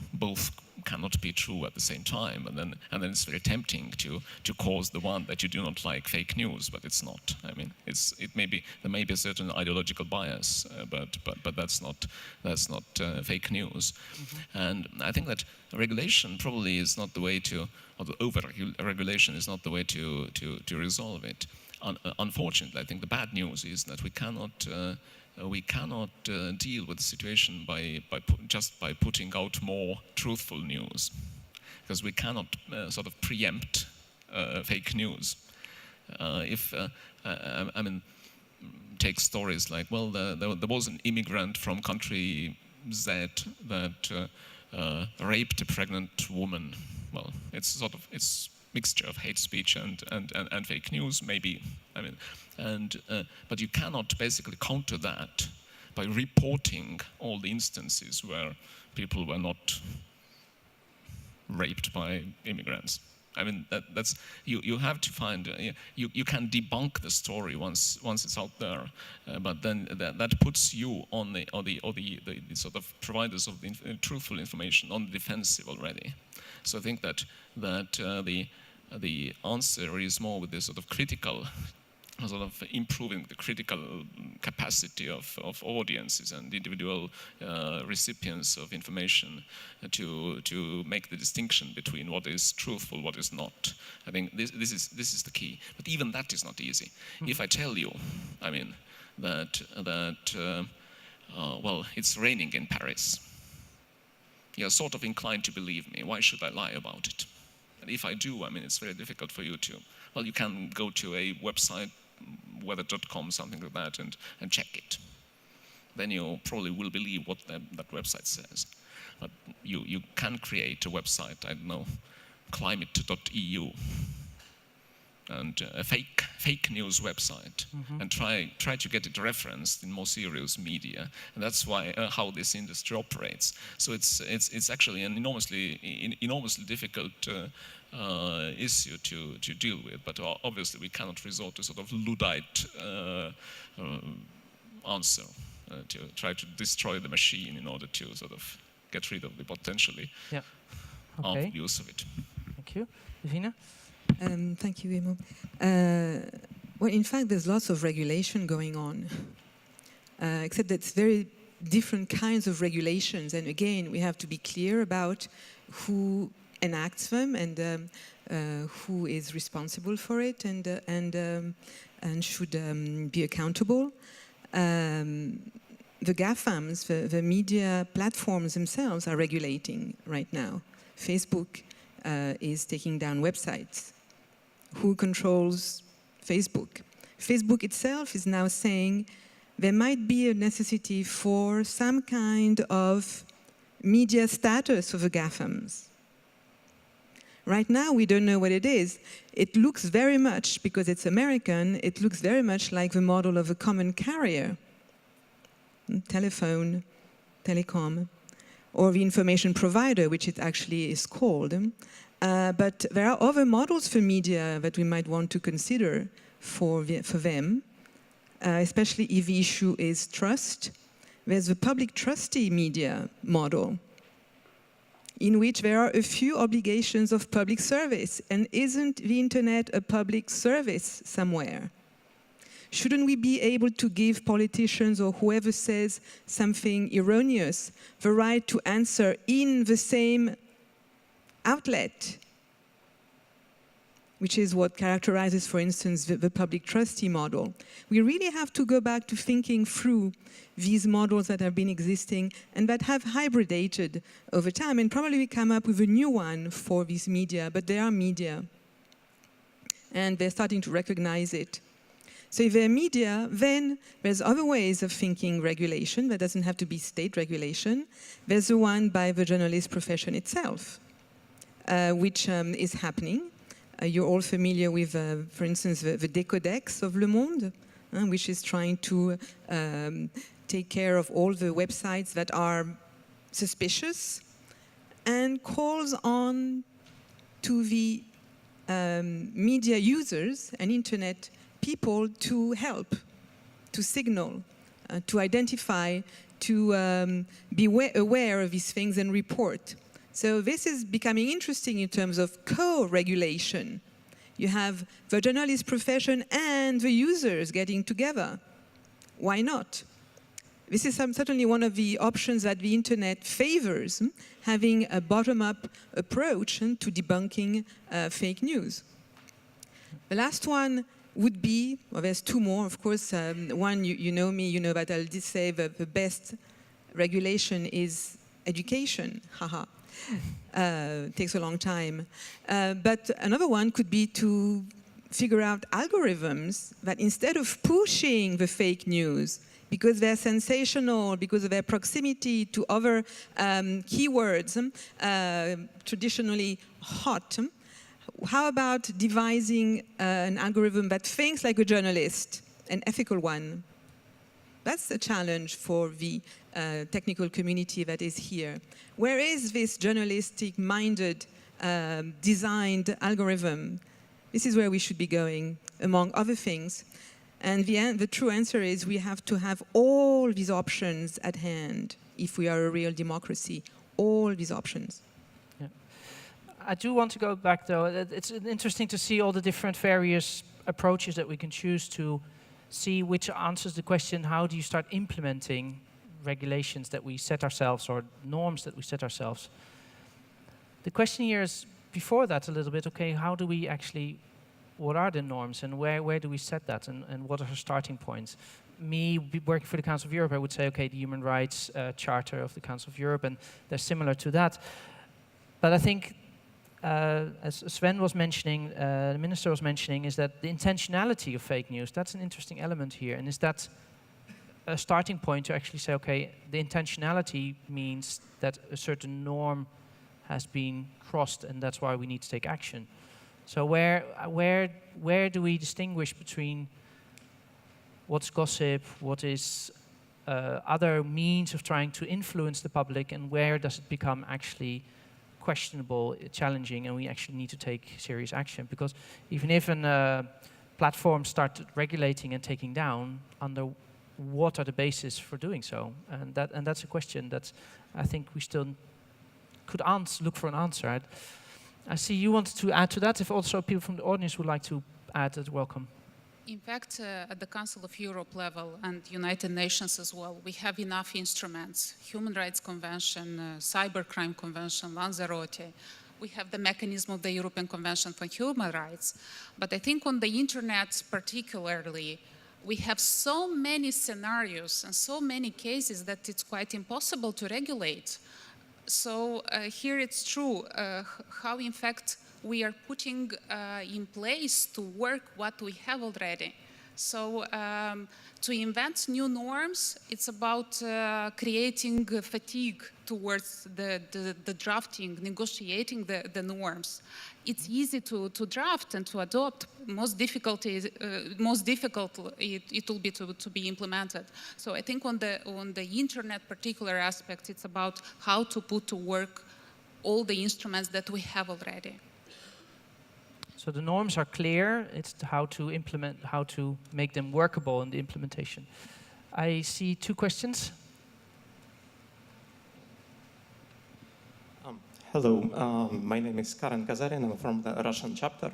cannot be true at the same time, and then it's very tempting to cause the one that you do not like fake news, but it's not. I mean, there may be a certain ideological bias, but that's not fake news. And I think that regulation probably is not the way to, or the over-regulation is not the way to resolve it. Unfortunately, I think the bad news is that we cannot deal with the situation just by putting out more truthful news, because we cannot sort of preempt fake news. I mean, take stories like, well, there was an immigrant from country Z that raped a pregnant woman. Well, it's mixture of hate speech and fake news, maybe. I mean, but you cannot basically counter that by reporting all the instances where people were not raped by immigrants. I mean, that's you have to find you can debunk the story once it's out there, but then that puts you on the sort of providers of the truthful information on the defensive already. So I think that the answer is more with this sort of critical, sort of improving the critical capacity of audiences and individual recipients of information to make the distinction between what is truthful, what is not. I think this is the key. But even that is not easy. If I tell you, I mean, that well, it's raining in Paris, you're sort of inclined to believe me. Why should I lie about it? And if I do, I mean, it's very difficult for you to, well, you can go to a website, weather.com, something like that, and check it. Then you probably will believe what that website says. But you can create a website, I don't know, climate.eu, and a fake news website, and try to get it referenced in more serious media, and that's why how this industry operates. So it's actually an enormously difficult issue to deal with, but obviously we cannot resort to sort of Luddite answer to try to destroy the machine in order to sort of get rid of the potentially harmful use of it. Thank you. Davina? Thank you, Emo. Well, in fact, there's lots of regulation going on, except that it's very different kinds of regulations. And again, we have to be clear about who enacts them and who is responsible for it and should be accountable. The GAFAMs, the media platforms themselves, are regulating right now. Facebook is taking down websites. Who controls Facebook? Facebook itself is now saying there might be a necessity for some kind of media status of the GAFAMs. Right now, we don't know what it is. It looks very much, because it's American, it looks very much like the model of a common carrier. Telephone, telecom, or the information provider, which it actually is called. But there are other models for media that we might want to consider for them, especially if the issue is trust. There's the public trustee media model, in which there are a few obligations of public service. And isn't the internet a public service somewhere? Shouldn't we be able to give politicians or whoever says something erroneous the right to answer in the same outlet, which is what characterizes, for instance, the public trustee model? We really have to go back to thinking through these models that have been existing and that have hybridated over time, and probably we come up with a new one for these media, but they are media, and they're starting to recognize it. So if they're media, then there's other ways of thinking regulation. That doesn't have to be state regulation. There's the one by the journalist profession itself, which is happening. You're all familiar with, for instance, the Décodex of Le Monde, which is trying to take care of all the websites that are suspicious and calls on to the media users and internet people to help, to signal, to identify, to be aware of these things and report. So this is becoming interesting in terms of co-regulation. You have the journalist profession and the users getting together. Why not? This is certainly one of the options that the internet favors, having a bottom-up approach to debunking fake news. The last one would be, well, there's two more, of course. One, you know me, you know that I'll just say that the best regulation is education. Haha. Takes a long time. But another one could be to figure out algorithms that instead of pushing the fake news, because they're sensational, because of their proximity to other keywords, traditionally hot, how about devising an algorithm that thinks like a journalist, an ethical one? That's a challenge for the technical community that is here. Where is this journalistic-minded, designed algorithm? This is where we should be going, among other things. And the true answer is we have to have all these options at hand if we are a real democracy, all these options. Yeah. I do want to go back, though. It's interesting to see all the different various approaches that we can choose to see which answers the question, how do you start implementing regulations that we set ourselves or norms that we set ourselves? The question here is, before that a little bit, okay, how do we actually, what are the norms and where do we set that and what are the starting points? Me working for the Council of Europe, I would say, okay, the Human Rights Charter of the Council of Europe, and they're similar to that. But I think, as Sven was mentioning, the Minister was mentioning, is that the intentionality of fake news, that's an interesting element here. And is that a starting point to actually say, okay, the intentionality means that a certain norm has been crossed and that's why we need to take action. So where do we distinguish between what's gossip, what is other means of trying to influence the public, and where does it become actually questionable, challenging, and we actually need to take serious action? Because even if a platform started regulating and taking down, under what are the basis for doing so? And that's a question that I think we still could look for an answer. I see you wanted to add to that. If also people from the audience would like to add, that's welcome. In fact, at the Council of Europe level and United Nations as well, we have enough instruments. Human Rights Convention, Cybercrime Convention, Lanzarote. We have the mechanism of the European Convention for Human Rights. But I think on the internet particularly, we have so many scenarios and so many cases that it's quite impossible to regulate. So here it's true how, in fact, we are putting in place to work what we have already. So to invent new norms, it's about creating fatigue towards the drafting, negotiating the norms. It's easy to draft and to adopt. Most difficult it will be to be implemented. So I think on the internet particular aspect, it's about how to put to work all the instruments that we have already. So the norms are clear. It's how to implement, how to make them workable in the implementation. I see two questions. Hello, my name is Karen Kazarin. I'm from the Russian chapter.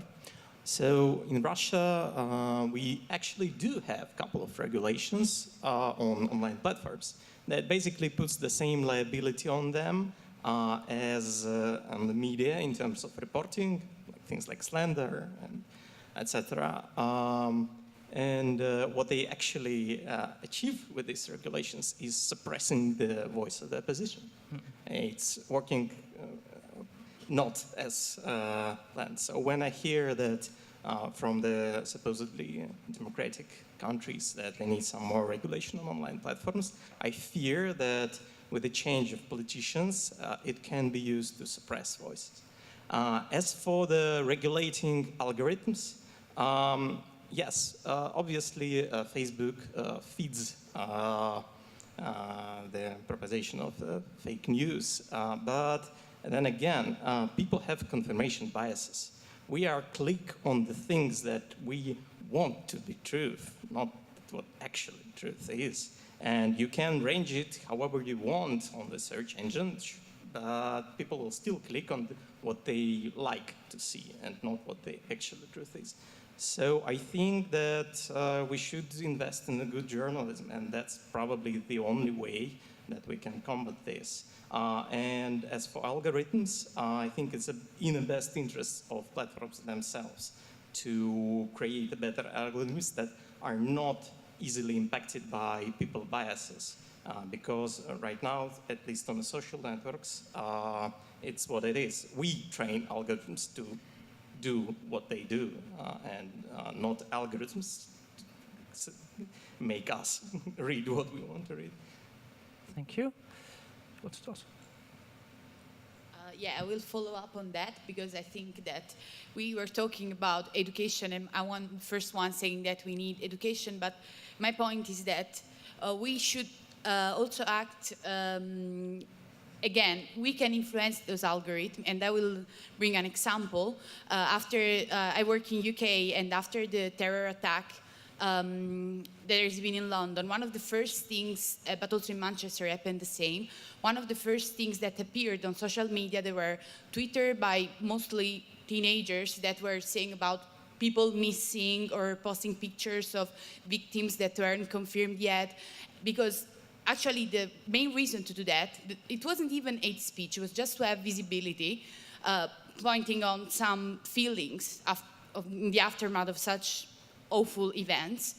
So in Russia, we actually do have a couple of regulations on online platforms that basically puts the same liability on them as on the media in terms of reporting, things like slander and etc. And what they actually achieve with these regulations is suppressing the voice of the opposition. It's working not as planned. So when I hear that from the supposedly democratic countries that they need some more regulation on online platforms, I fear that with the change of politicians, it can be used to suppress voices. As for the regulating algorithms, yes, obviously Facebook feeds the propagation of fake news, but then again, people have confirmation biases. We are click on the things that we want to be truth, not what actually truth is. And you can range it however you want on the search engine. but people will still click on what they like to see and not what the actual truth is. So I think that we should invest in a good journalism, and that's probably the only way that we can combat this. And as for algorithms, I think it's in the best interest of platforms themselves to create better algorithms that are not easily impacted by people's biases. Because right now, at least on the social networks, it's what it is. We train algorithms to do what they do, and not algorithms make us read what we want to read. Thank you. What's that? Yeah, I will follow up on that because I think that we were talking about education, and I want first one saying that we need education, but my point is that we should also act, again, we can influence those algorithms, and I will bring an example. After I work in UK, and after the terror attack there's been in London, one of the first things, but also in Manchester happened the same, one of the first things that appeared on social media, they were Twitter by mostly teenagers that were saying about people missing or posting pictures of victims that weren't confirmed yet, because actually the main reason to do that, it wasn't even hate speech, it was just to have visibility, pointing on some feelings in the aftermath of such awful events.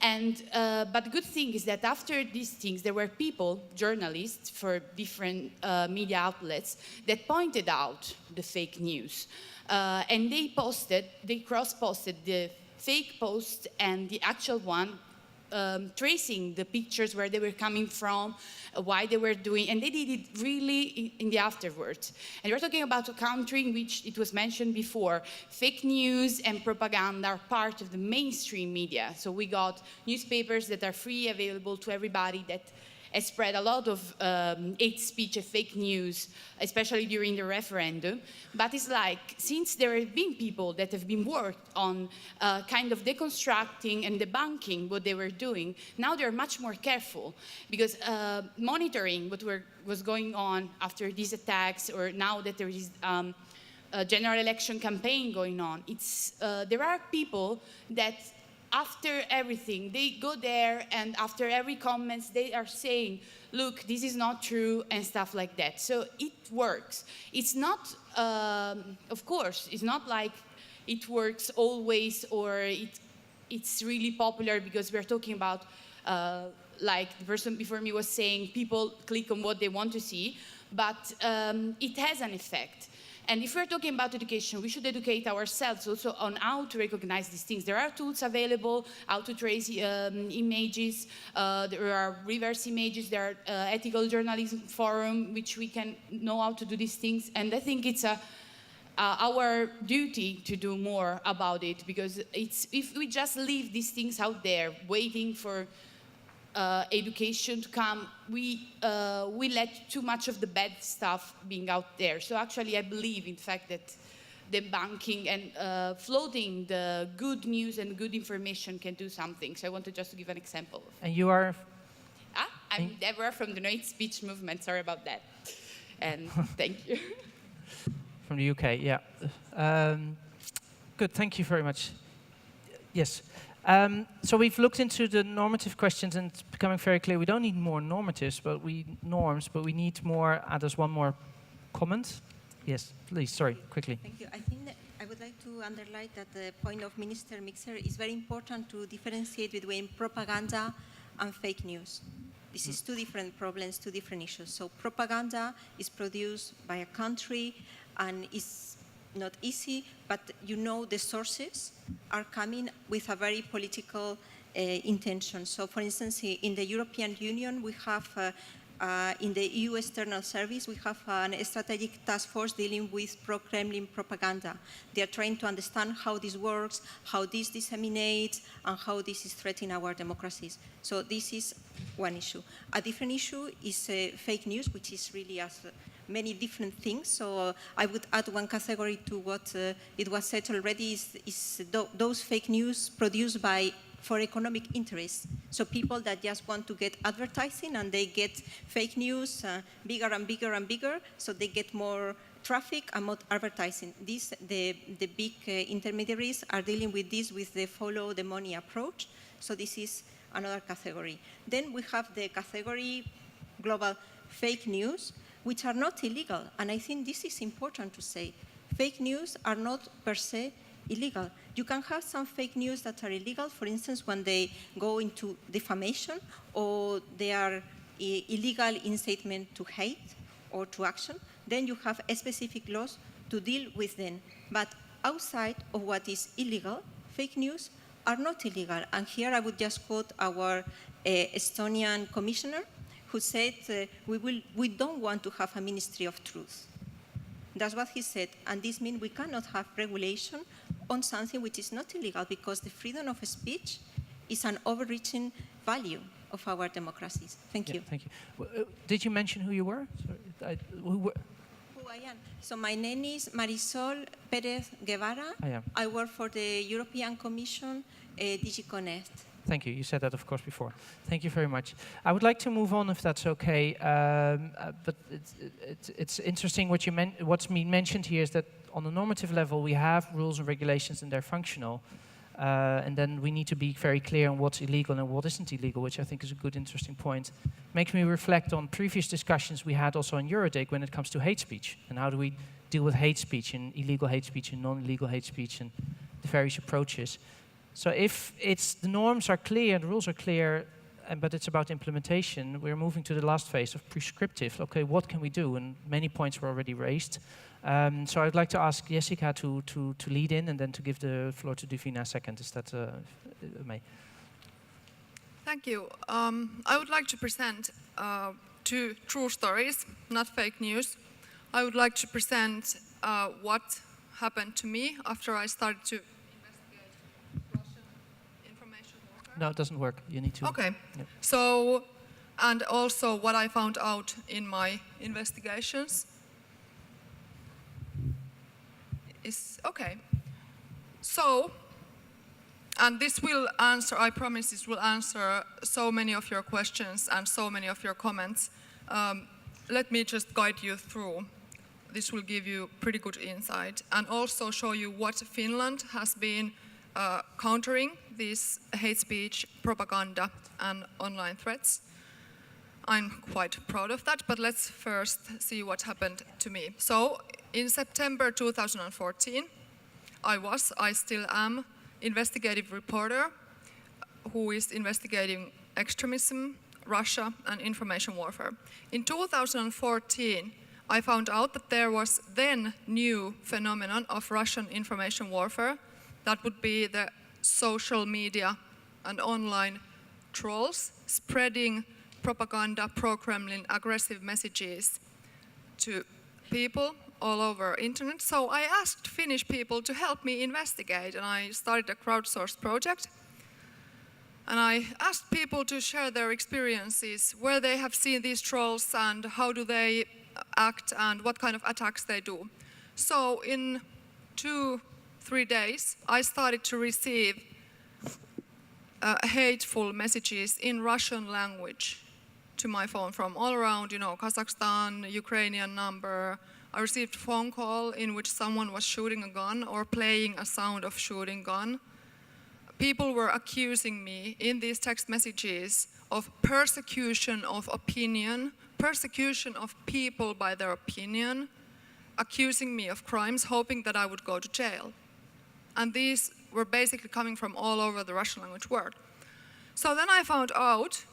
And, but the good thing is that after these things, there were people, journalists for different media outlets, that pointed out the fake news. And they cross-posted the fake post and the actual one, tracing the pictures, where they were coming from, why they were doing, and they did it really in the afterwards. And we're talking about a country in which, it was mentioned before, fake news and propaganda are part of the mainstream media. So we got newspapers that are free, available to everybody, that has spread a lot of hate speech and fake news, especially during the referendum. But it's like, since there have been people that have been worked on kind of deconstructing and debunking what they were doing, now they're much more careful, because monitoring what was going on after these attacks, or now that there is a general election campaign going on, there are people that after everything, they go there, and after every comment, they are saying, look, this is not true, and stuff like that. So it works. It's not, of course, it's not like it works always, or it's really popular, because we're talking about, like the person before me was saying, people click on what they want to see, but it has an effect. And if we're talking about education, we should educate ourselves also on how to recognize these things. There are tools available, how to trace images, there are reverse images, there are ethical journalism forum, which we can know how to do these things. And I think it's our duty to do more about it, because if we just leave these things out there, waiting for education to come, we let too much of the bad stuff being out there. So actually I believe, in fact, that debunking and floating the good news and good information can do something. So I wanted just to give an example. And you are? I'm Deborah from the No Hate Speech Movement. Sorry about that. And thank you. From the UK, yeah. Good, thank you very much. Yes. So we've looked into the normative questions, and it's becoming very clear we don't need more normatives, but we need more. There's one more comment. Yes, please. Sorry, quickly. Thank you. I think that I would like to underline that the point of Minister Mixer is very important to differentiate between propaganda and fake news. This is two different problems, two different issues. So propaganda is produced by a country and is not easy, but you know the sources are coming with a very political intention. So for instance, in the European Union, we have, in the EU External Service, we have a strategic task force dealing with pro-Kremlin propaganda. They are trying to understand how this works, how this disseminates, and how this is threatening our democracies. So this is one issue. A different issue is fake news, which is really many different things. So I would add one category to what it was said already, is those fake news produced by for economic interests. So people that just want to get advertising and they get fake news bigger and bigger and bigger, so they get more traffic and more advertising. The big intermediaries are dealing with this with the follow the money approach. So this is another category. Then we have the category global fake news, which are not illegal. And I think this is important to say. Fake news are not per se illegal. You can have some fake news that are illegal, for instance, when they go into defamation or they are illegal incitement to hate or to action. Then you have specific laws to deal with them. But outside of what is illegal, fake news are not illegal. And here I would just quote our Estonian commissioner who said, we don't want to have a ministry of truth. That's what he said. And this means we cannot have regulation on something which is not illegal because the freedom of speech is an overreaching value of our democracies. Thank you. Thank you. Did you mention who you were? Sorry, who I am. So my name is Marisol Pérez Guevara. I work for the European Commission, DG Connect. Thank you. You said that, of course, before. Thank you very much. I would like to move on, if that's okay. But it's interesting what's been mentioned here is that on a normative level, we have rules and regulations and they're functional. And then we need to be very clear on what's illegal and what isn't illegal, which I think is a good, interesting point. Makes me reflect on previous discussions we had also on EuroDIG when it comes to hate speech. And how do we deal with hate speech and illegal hate speech and non-illegal hate speech and the various approaches. So if the norms are clear and the rules are clear, but it's about implementation, we're moving to the last phase of prescriptive. Okay, what can we do? And many points were already raised. So I'd like to ask Jessica to lead in and then to give the floor to Divina second. Is that may? Thank you. I would like to present two true stories, not fake news. I would like to present what happened to me after I started to investigate Russian information warfare. No, it doesn't work. You need to. Okay. Yeah. So, and also what I found out in my investigations. Is okay. So, and this will answer, I promise this will answer so many of your questions and so many of your comments. Let me just guide you through. This will give you pretty good insight and also show you what Finland has been countering this hate speech, propaganda and online threats. I'm quite proud of that, but let's first see what happened to me. So, in September 2014, I still am, investigative reporter who is investigating extremism, Russia, and information warfare. In 2014, I found out that there was then new phenomenon of Russian information warfare. That would be the social media and online trolls spreading propaganda, pro-Kremlin, aggressive messages to people all over internet. So I asked Finnish people to help me investigate, and I started a crowdsourced project. And I asked people to share their experiences, where they have seen these trolls and how do they act and what kind of attacks they do. So in 2-3 days, I started to receive hateful messages in Russian language to my phone from all around, Kazakhstan, Ukrainian number. I received a phone call in which someone was shooting a gun or playing a sound of shooting gun. People were accusing me in these text messages of persecution of opinion, persecution of people by their opinion, accusing me of crimes, hoping that I would go to jail. And these were basically coming from all over the Russian language world. So then I found out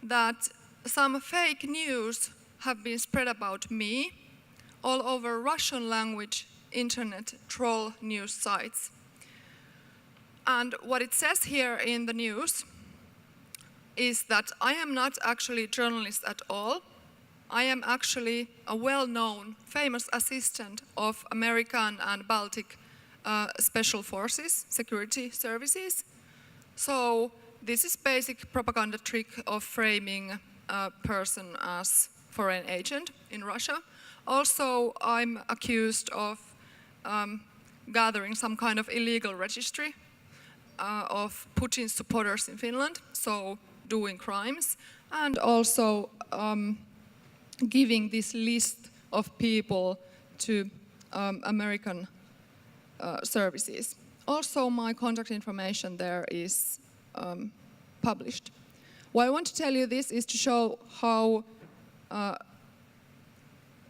that some fake news have been spread about me all over Russian language internet troll news sites. And what it says here in the news is that I am not actually a journalist at all. I am actually a well-known, famous assistant of American and Baltic special forces, security services. So this is basic propaganda trick of framing a person as foreign agent in Russia. Also, I'm accused of gathering some kind of illegal registry of Putin supporters in Finland, so doing crimes, and also giving this list of people to American services. Also, my contact information there is published. Why I want to tell you this is to show how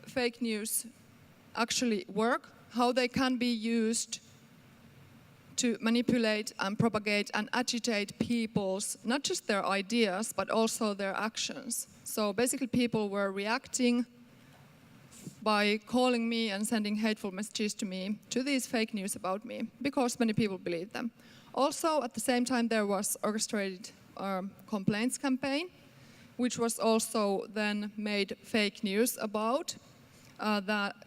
fake news actually work, how they can be used to manipulate and propagate and agitate people's, not just their ideas, but also their actions. So basically people were reacting by calling me and sending hateful messages to me, to these fake news about me, because many people believed them. Also, at the same time, there was orchestrated complaints campaign, which was also then made fake news about,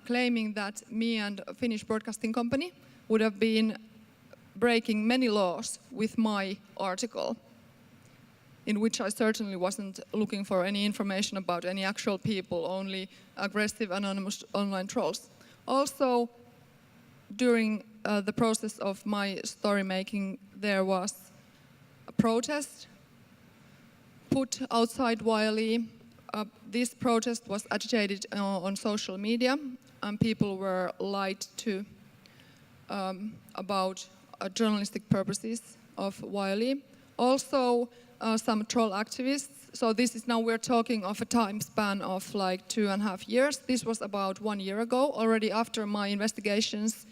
claiming that me and a Finnish broadcasting company would have been breaking many laws with my article, in which I certainly wasn't looking for any information about any actual people, only aggressive anonymous online trolls. Also, during the process of my story making, there was a protest put outside Wiley. This protest was agitated on social media, and people were lied to about journalistic purposes of Wiley. Also, some troll activists. So this is now we're talking of a time span of like 2.5 years. This was about 1 year ago, already after my investigations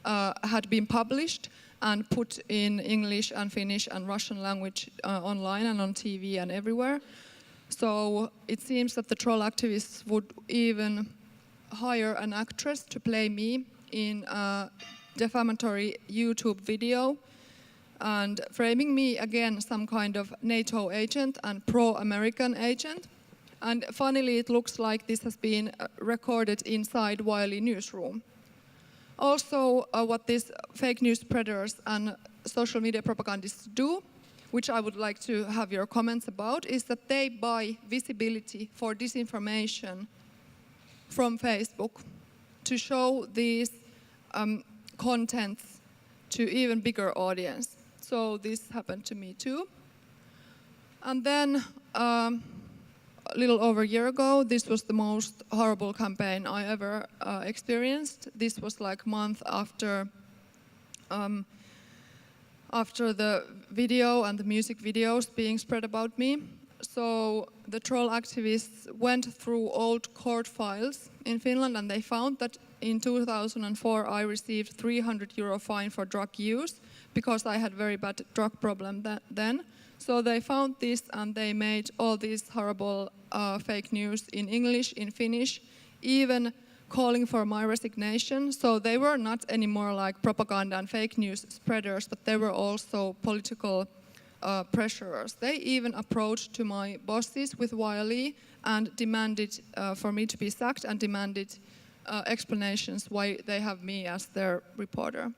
had been published and put in English and Finnish and Russian language online and on TV and everywhere. So it seems that the troll activists would even hire an actress to play me in a defamatory YouTube video and framing me again some kind of NATO agent and pro-American agent. And funnily, it looks like this has been recorded inside Wiley newsroom. Also, what these fake news spreaders and social media propagandists do, which I would like to have your comments about, is that they buy visibility for disinformation from Facebook to show these contents to even bigger audience. So this happened to me too. And then a little over a year ago, this was the most horrible campaign I ever experienced. This was like a month after the video and the music videos being spread about me. So the troll activists went through old court files in Finland, and they found that in 2004 I received €300 fine for drug use because I had very bad drug problem then. So they found this and they made all these horrible fake news in English, in Finnish, even calling for my resignation. So they were not anymore like propaganda and fake news spreaders, but they were also political pressurers. They even approached to my bosses with Wiley and demanded for me to be sacked and demanded explanations why they have me as their reporter.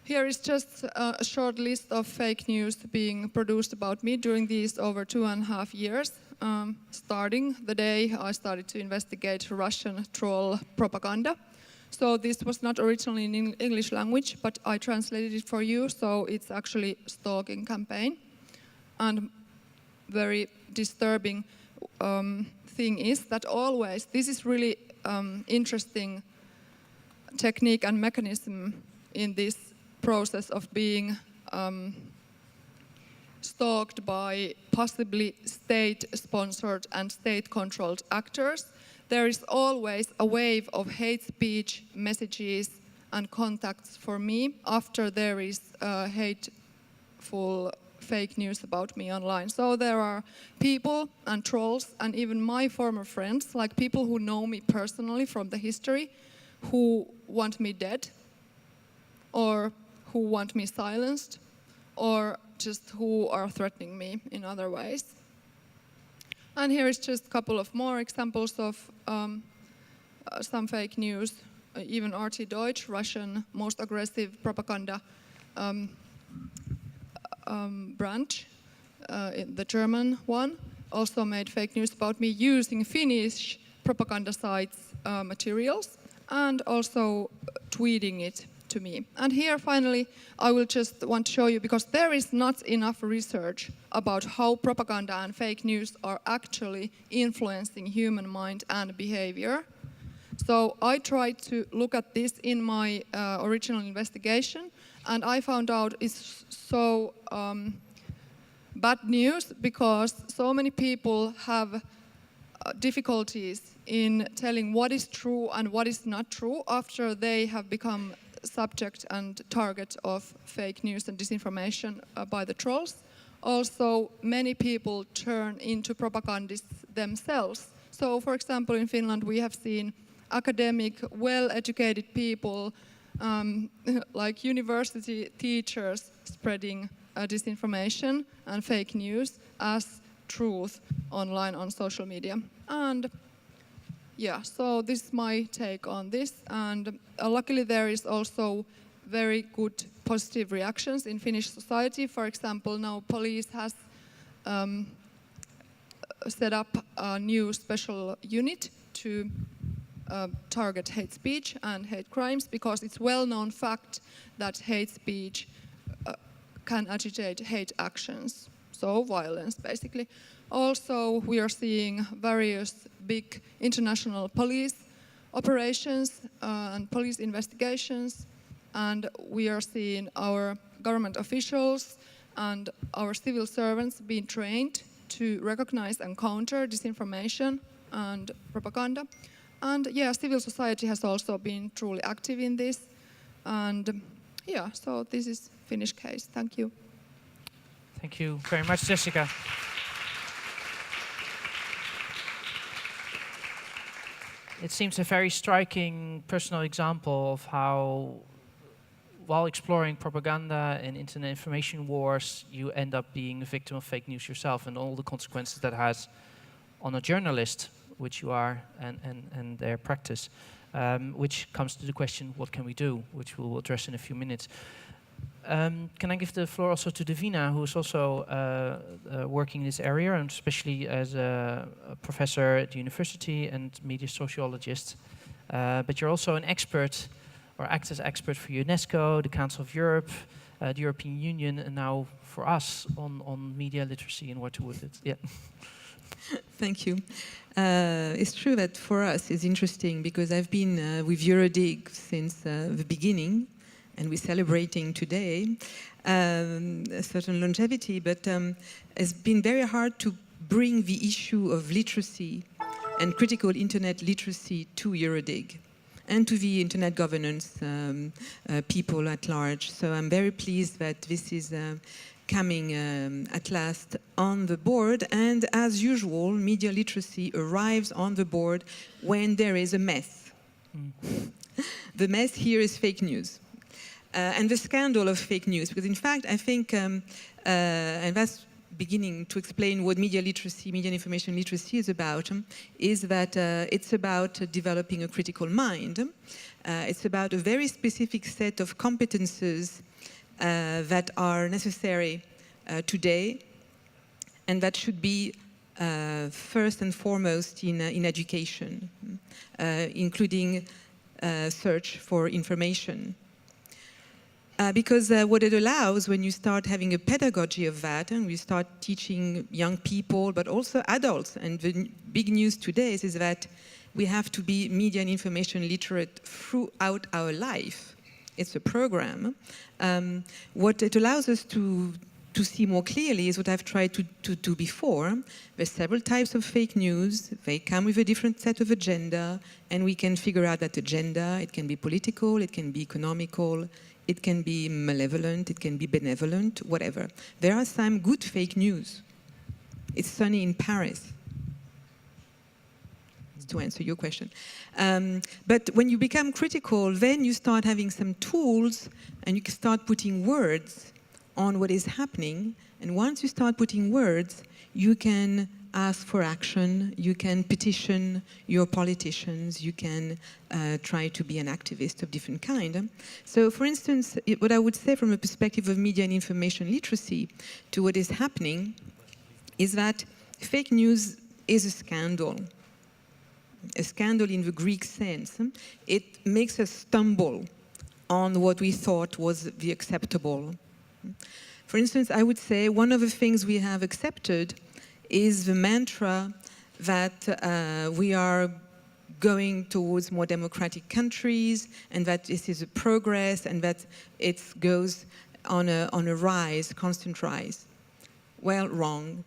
Here is just a short list of fake news being produced about me during these over 2.5 years, starting the day I started to investigate Russian troll propaganda. So this was not originally in English language, but I translated it for you, so it's actually stalking campaign. And very disturbing thing is that always, this is really interesting technique and mechanism in this process of being stalked by possibly state-sponsored and state-controlled actors. There is always a wave of hate speech messages and contacts for me after there is hateful fake news about me online. So there are people and trolls and even my former friends, like people who know me personally from the history, who want me dead, or who want me silenced, or just who are threatening me in other ways. And here is just a couple of more examples of some fake news. Even EuroDIG, Russian most aggressive propaganda branch, the German one, also made fake news about me using Finnish propaganda sites materials and also tweeting it to me. And here finally I will just want to show you, because there is not enough research about how propaganda and fake news are actually influencing human mind and behavior. So I tried to look at this in my original investigation, and I found out it's so bad news because so many people have difficulties in telling what is true and what is not true after they have become subject and target of fake news and disinformation by the trolls. Also, many people turn into propagandists themselves. So, for example, in Finland we have seen academic, well-educated people, like university teachers, spreading disinformation and fake news as truth online on social media. And yeah, so this is my take on this. And luckily there is also very good positive reactions in Finnish society. For example, now police has set up a new special unit to target hate speech and hate crimes, because it's well-known fact that hate speech can agitate hate actions, so violence basically. Also, we are seeing various big international police operations and police investigations, and we are seeing our government officials and our civil servants being trained to recognize and counter disinformation and propaganda. And yeah, civil society has also been truly active in this. And yeah, so this is Finnish case. Thank you. Thank you very much, Jessica. It seems a very striking personal example of how, while exploring propaganda and internet information wars, you end up being a victim of fake news yourself and all the consequences that has on a journalist, which you are, and their practice, which comes to the question, what can we do, which we'll address in a few minutes. Can I give the floor also to Davina, who is also working in this area, and especially as a professor at the university and media sociologist. But you're also an expert, or act as expert for UNESCO, the Council of Europe, the European Union, and now for us on media literacy and what to do with it. Yeah. Thank you. It's true that for us it's interesting because I've been with EuroDIG since the beginning, and we're celebrating today a certain longevity, but it's been very hard to bring the issue of literacy and critical internet literacy to EuroDIG and to the internet governance people at large. So I'm very pleased that this is coming at last on the board, and as usual, media literacy arrives on the board when there is a mess. The mess here is fake news. And the scandal of fake news, because in fact, I think, and that's beginning to explain what media literacy, media information literacy is about, is that it's about developing a critical mind. It's about a very specific set of competences that are necessary today, and that should be first and foremost in education, including search for information. Because what it allows, when you start having a pedagogy of that, and we start teaching young people, but also adults, and the big news today is that we have to be media and information literate throughout our life. It's a program. What it allows us to see more clearly is what I've tried to do before. There's several types of fake news. They come with a different set of agenda, and we can figure out that agenda. It can be political, it can be economical, it can be malevolent, it can be benevolent, whatever. There are some good fake news. It's sunny in Paris, to answer your question. But when you become critical, then you start having some tools, and you can start putting words on what is happening. And once you start putting words, you can ask for action, you can petition your politicians, you can try to be an activist of different kind. So for instance, what I would say from a perspective of media and information literacy to what is happening is that fake news is a scandal in the Greek sense. It makes us stumble on what we thought was the acceptable. For instance, I would say one of the things we have accepted is the mantra that we are going towards more democratic countries and that this is a progress and that it goes on a rise, constant rise. Well, wrong.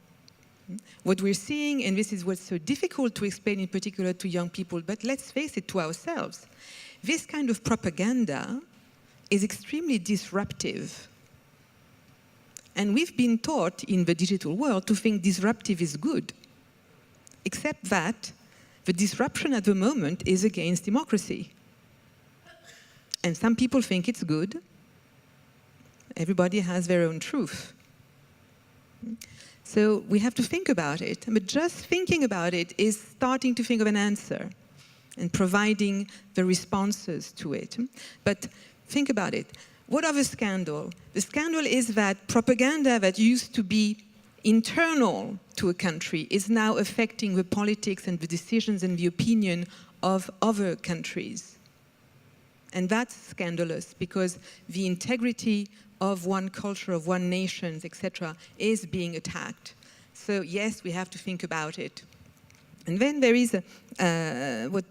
What we're seeing, and this is what's so difficult to explain in particular to young people, but let's face it, to ourselves, this kind of propaganda is extremely disruptive. And we've been taught in the digital world to think disruptive is good, except that the disruption at the moment is against democracy. And some people think it's good. Everybody has their own truth. So we have to think about it. But just thinking about it is starting to think of an answer and providing the responses to it. But think about it. What of a scandal? The scandal is that propaganda that used to be internal to a country is now affecting the politics and the decisions and the opinion of other countries. And that's scandalous because the integrity of one culture, of one nation, etc., is being attacked. So yes, we have to think about it. And then there is what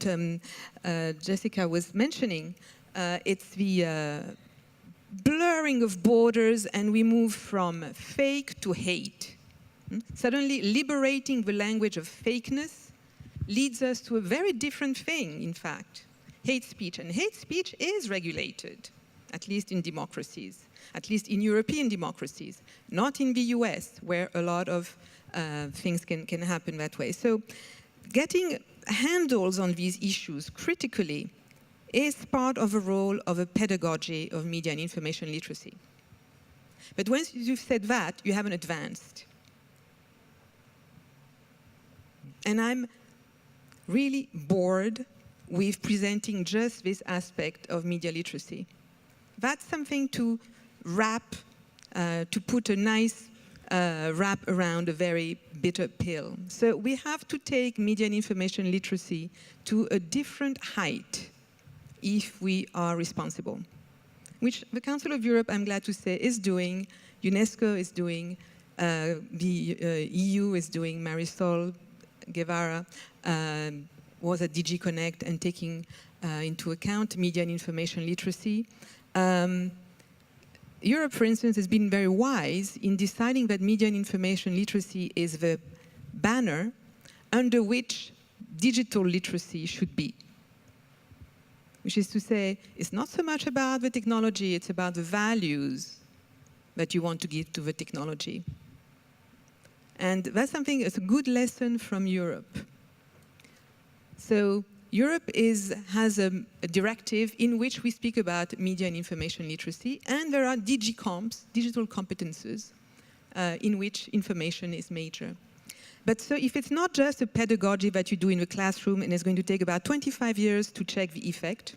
Jessica was mentioning. It's the blurring of borders, and we move from fake to hate. Suddenly, liberating the language of fakeness leads us to a very different thing, in fact, hate speech. And hate speech is regulated, at least in democracies, at least in European democracies, not in the US, where a lot of things can happen that way. So getting handles on these issues critically is part of a role of a pedagogy of media and information literacy. But once you've said that, you haven't advanced. And I'm really bored with presenting just this aspect of media literacy. That's something to wrap, to put a nice wrap around a very bitter pill. So we have to take media and information literacy to a different height if we are responsible, which the Council of Europe, I'm glad to say, is doing, UNESCO is doing, the EU is doing. Marisol Guevara was at DG Connect and taking into account media and information literacy. Europe, for instance, has been very wise in deciding that media and information literacy is the banner under which digital literacy should be. Which is to say, it's not so much about the technology, it's about the values that you want to give to the technology. And that's something, it's a good lesson from Europe. So Europe has a directive in which we speak about media and information literacy, and there are DG comps, digital competences, in which information is major. But so if it's not just a pedagogy that you do in the classroom and it's going to take about 25 years to check the effect,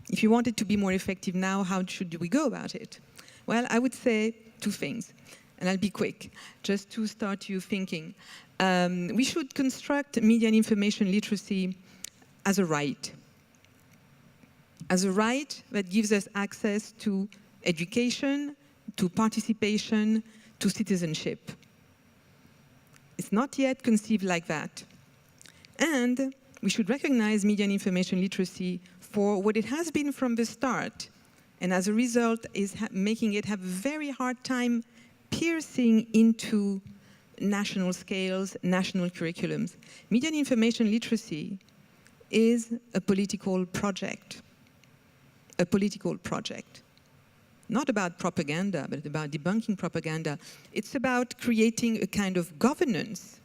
if you want it to be more effective now, how should we go about it? Well, I would say two things, and I'll be quick, just to start you thinking. We should construct media and information literacy as a right that gives us access to education, to participation, to citizenship. It's not yet conceived like that. And we should recognize media and information literacy for what it has been from the start, and as a result is making it have a very hard time piercing into national scales, national curriculums. Media and information literacy is a political project. A political project. Not about propaganda, but about debunking propaganda. It's about creating a kind of governance,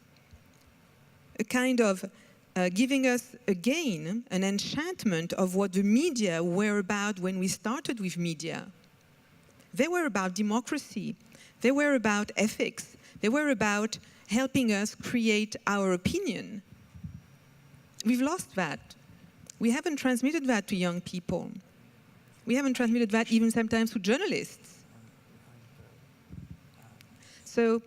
a kind of giving us again an enchantment of what the media were about when we started with media. They were about democracy. They were about ethics. They were about helping us create our opinion. We've lost that. We haven't transmitted that to young people. We haven't transmitted that even sometimes to journalists. So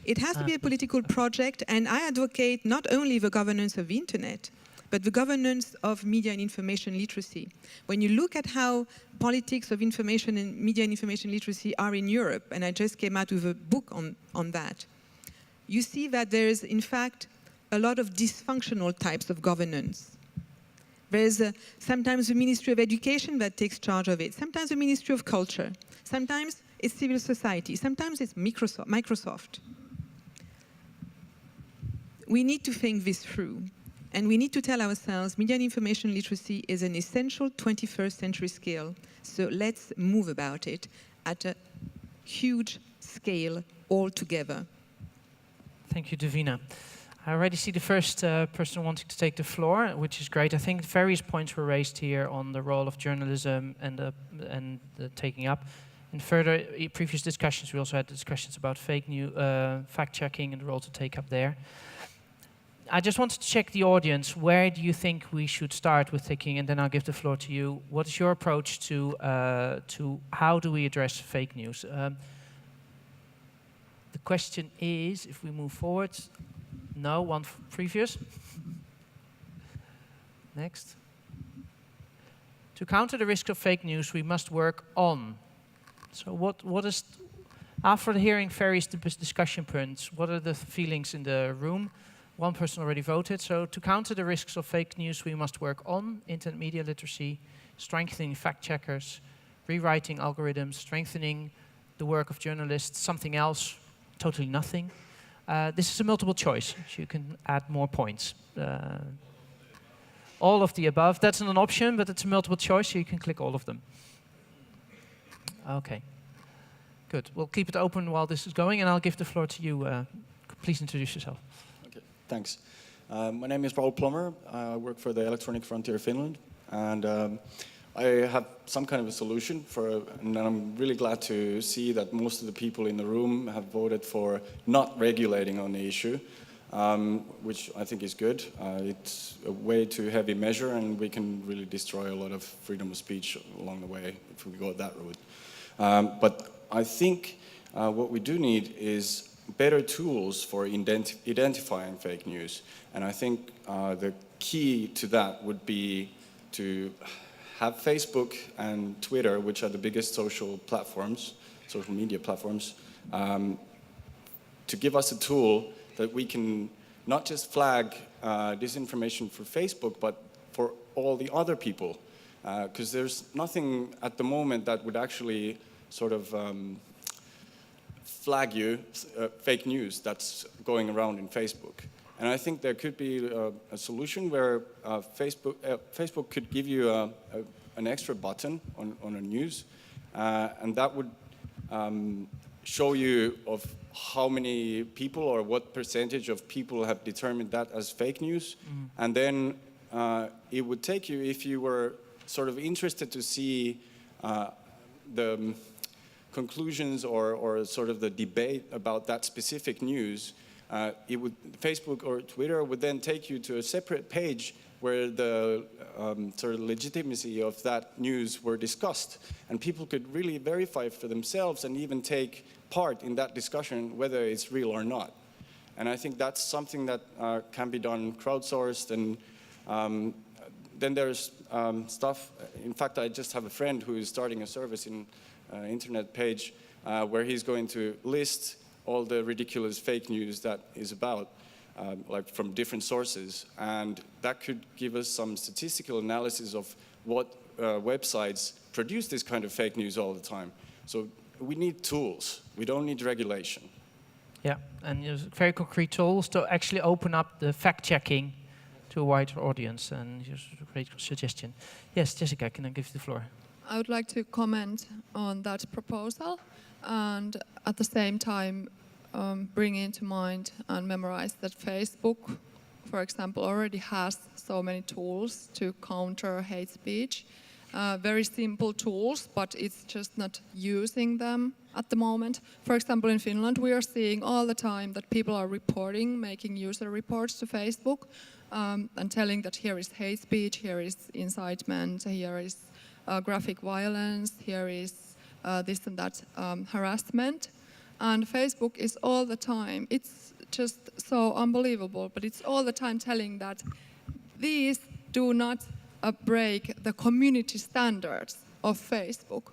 it has to be a political project, and I advocate not only the governance of the internet, but the governance of media and information literacy. When you look at how politics of information and media and information literacy are in Europe, and I just came out with a book on that, you see that there is, in fact, a lot of dysfunctional types of governance. There's sometimes the Ministry of Education that takes charge of it, sometimes the Ministry of Culture, sometimes it's civil society, sometimes it's Microsoft. We need to think this through, and we need to tell ourselves media and information literacy is an essential 21st century skill, so let's move about it at a huge scale all together. Thank you, Davina. I already see the first person wanting to take the floor, which is great. I think various points were raised here on the role of journalism and the taking up. In further previous discussions, we also had discussions about fake news, fact-checking and the role to take up there. I just wanted to check the audience. Where do you think we should start with thinking? And then I'll give the floor to you. What is your approach to how do we address fake news? The question is, if we move forward, no, one previous. Next. To counter the risk of fake news, we must work on. So what is, after hearing various discussion points, what are the feelings in the room? One person already voted. So to counter the risks of fake news, we must work on internet media literacy, strengthening fact-checkers, rewriting algorithms, strengthening the work of journalists, something else, totally nothing. This is a multiple choice, so you can add more points. All of the above, that's an option, but it's a multiple choice, so you can click all of them. Okay, good. We'll keep it open while this is going, and I'll give the floor to you. Please introduce yourself. Okay, thanks. My name is Paul Plummer. I work for the Electronic Frontier Finland, and I have some kind of a solution and I'm really glad to see that most of the people in the room have voted for not regulating on the issue, which I think is good. It's a way too heavy measure, and we can really destroy a lot of freedom of speech along the way if we go that route. But I think what we do need is better tools for identifying fake news, and I think the key to that would be to have Facebook and Twitter, which are the biggest social media platforms, to give us a tool that we can not just flag disinformation for Facebook, but for all the other people. Because there's nothing at the moment that would actually sort of flag you fake news that's going around in Facebook. And I think there could be a solution where Facebook could give you an extra button on a news, and that would show you of how many people or what percentage of people have determined that as fake news. Mm-hmm. And then it would take you, if you were sort of interested to see the conclusions or sort of the debate about that specific news, Facebook or Twitter would then take you to a separate page where the sort of legitimacy of that news were discussed, and people could really verify for themselves and even take part in that discussion whether it's real or not. And I think that's something that can be done crowdsourced. And then there's stuff. In fact, I just have a friend who is starting a service in internet page where he's going to list all the ridiculous fake news that is about, like from different sources. And that could give us some statistical analysis of what websites produce this kind of fake news all the time. So we need tools. We don't need regulation. Yeah, and there's very concrete tools to actually open up the fact-checking to a wider audience. And just a great suggestion. Yes, Jessica, can I give you the floor? I would like to comment on that proposal, and at the same time bring into mind and memorize that Facebook, for example, already has so many tools to counter hate speech. Very simple tools, but it's just not using them at the moment. For example, in Finland, we are seeing all the time that people are reporting, making user reports to Facebook, and telling that here is hate speech, here is incitement, here is graphic violence, here is this and that harassment. And Facebook is all the time, it's just so unbelievable, but it's all the time telling that these do not break the community standards of Facebook.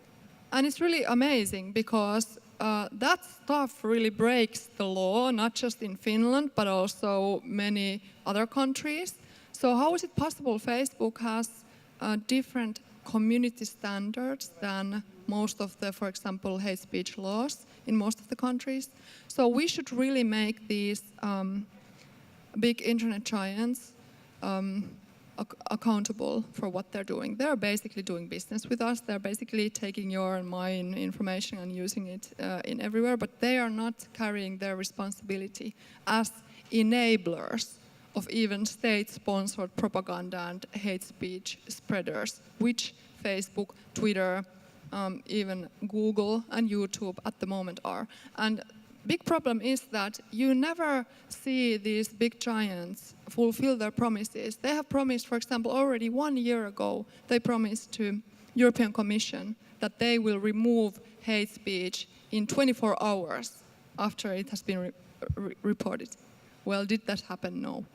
And it's really amazing because that stuff really breaks the law, not just in Finland, but also many other countries. So how is it possible Facebook has different community standards than most of the, for example, hate speech laws in most of the countries? So we should really make these big internet giants accountable for what they're doing. They're basically doing business with us. They're basically taking your and my information and using it in everywhere, but they are not carrying their responsibility as enablers of even state-sponsored propaganda and hate speech spreaders, which Facebook, Twitter, even Google and YouTube at the moment are. And big problem is that you never see these big giants fulfill their promises. They have promised, for example, already 1 year ago, they promised to European Commission that they will remove hate speech in 24 hours after it has been reported. Well, did that happen? No.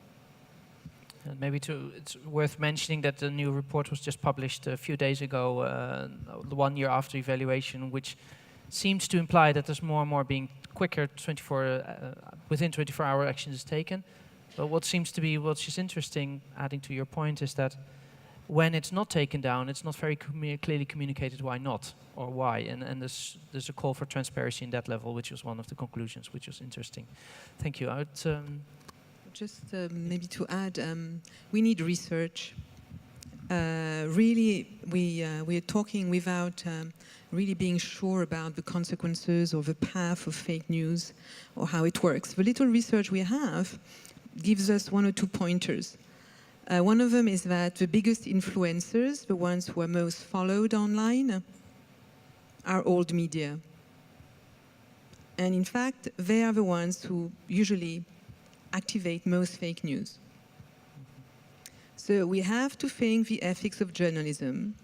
And maybe it's worth mentioning that the new report was just published a few days ago, 1 year after evaluation, which seems to imply that there's more and more being quicker within 24-hour action is taken. But what's just interesting, adding to your point, is that when it's not taken down, it's not very clearly communicated why not or why. And there's a call for transparency in that level, which was one of the conclusions, which was interesting. Thank you. Just maybe to add, we need research. Really, we are talking without really being sure about the consequences or the path of fake news or how it works. The little research we have gives us 1 or 2 pointers. One of them is that the biggest influencers, the ones who are most followed online, are old media. And in fact, they are the ones who usually activate most fake news. So we have to think the ethics of journalism,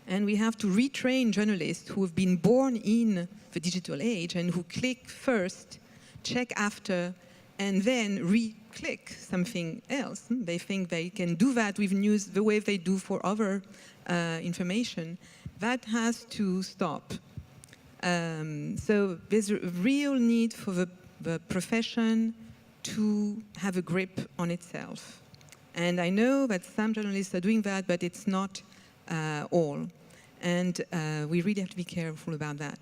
and we have to retrain journalists who have been born in the digital age and who click first, check after, and then re-click something else. They think they can do that with news the way they do for other information. That has to stop. So there's a real need for the profession to have a grip on itself. And I know that some journalists are doing that, but it's not all. And we really have to be careful about that.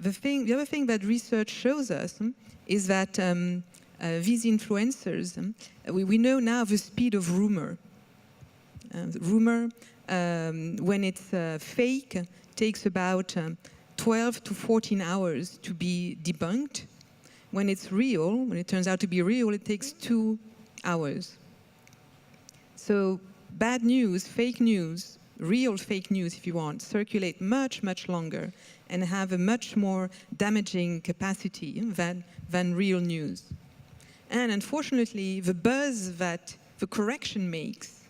The other thing that research shows us is that these influencers, we know now the speed of rumor. Rumor, when it's fake, takes about 12 to 14 hours to be debunked. When it's real, when it turns out to be real, it takes 2 hours. So bad news, fake news, real fake news, if you want, circulate much, much longer and have a much more damaging capacity than real news. And unfortunately, the buzz that the correction makes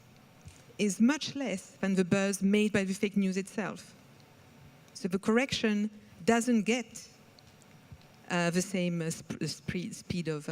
is much less than the buzz made by the fake news itself. So the correction doesn't get the same speed of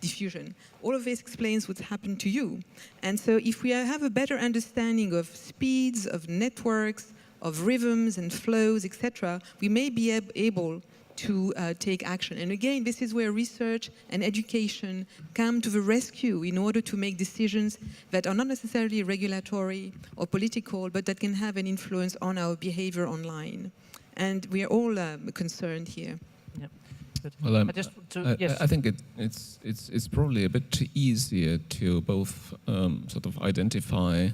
diffusion. All of this explains what's happened to you. And so if we have a better understanding of speeds, of networks, of rhythms and flows, etc., we may be able to take action. And again, this is where research and education come to the rescue in order to make decisions that are not necessarily regulatory or political, but that can have an influence on our behavior online. And we are all concerned here. Yeah. Well, yes. I think it's probably a bit easier to both sort of identify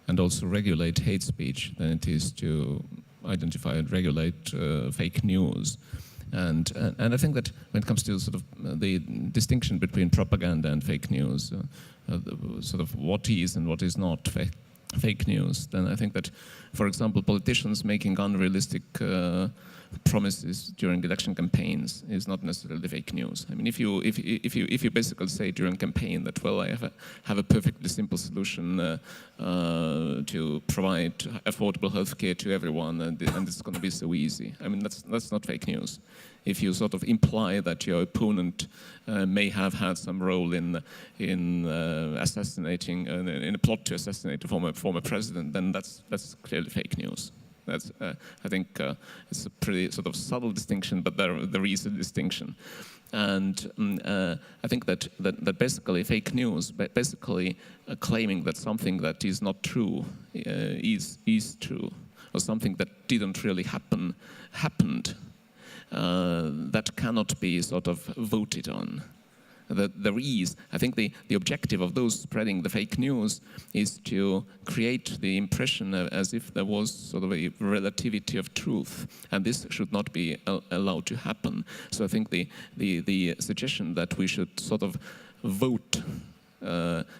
and also regulate hate speech than it is to identify and regulate fake news. And I think that when it comes to sort of the distinction between propaganda and fake news, sort of what is and what is not fake news, then I think that, for example, politicians making unrealistic promises during election campaigns is not necessarily fake news. I mean, if you basically say during campaign that, well, I have a perfectly simple solution to provide affordable healthcare to everyone, and it's going to be so easy. I mean, that's not fake news. if you sort of imply that your opponent may have had some role in assassinating, in a plot to assassinate a former president, then that's clearly fake news. That's, I think it's a pretty sort of subtle distinction, but there is a distinction. And I think that basically fake news, basically claiming that something that is not true is true, or something that didn't really happen happened, that cannot be sort of voted on. There is, I think the objective of those spreading the fake news is to create the impression as if there was sort of a relativity of truth, and this should not be allowed to happen. So I think the suggestion that we should sort of vote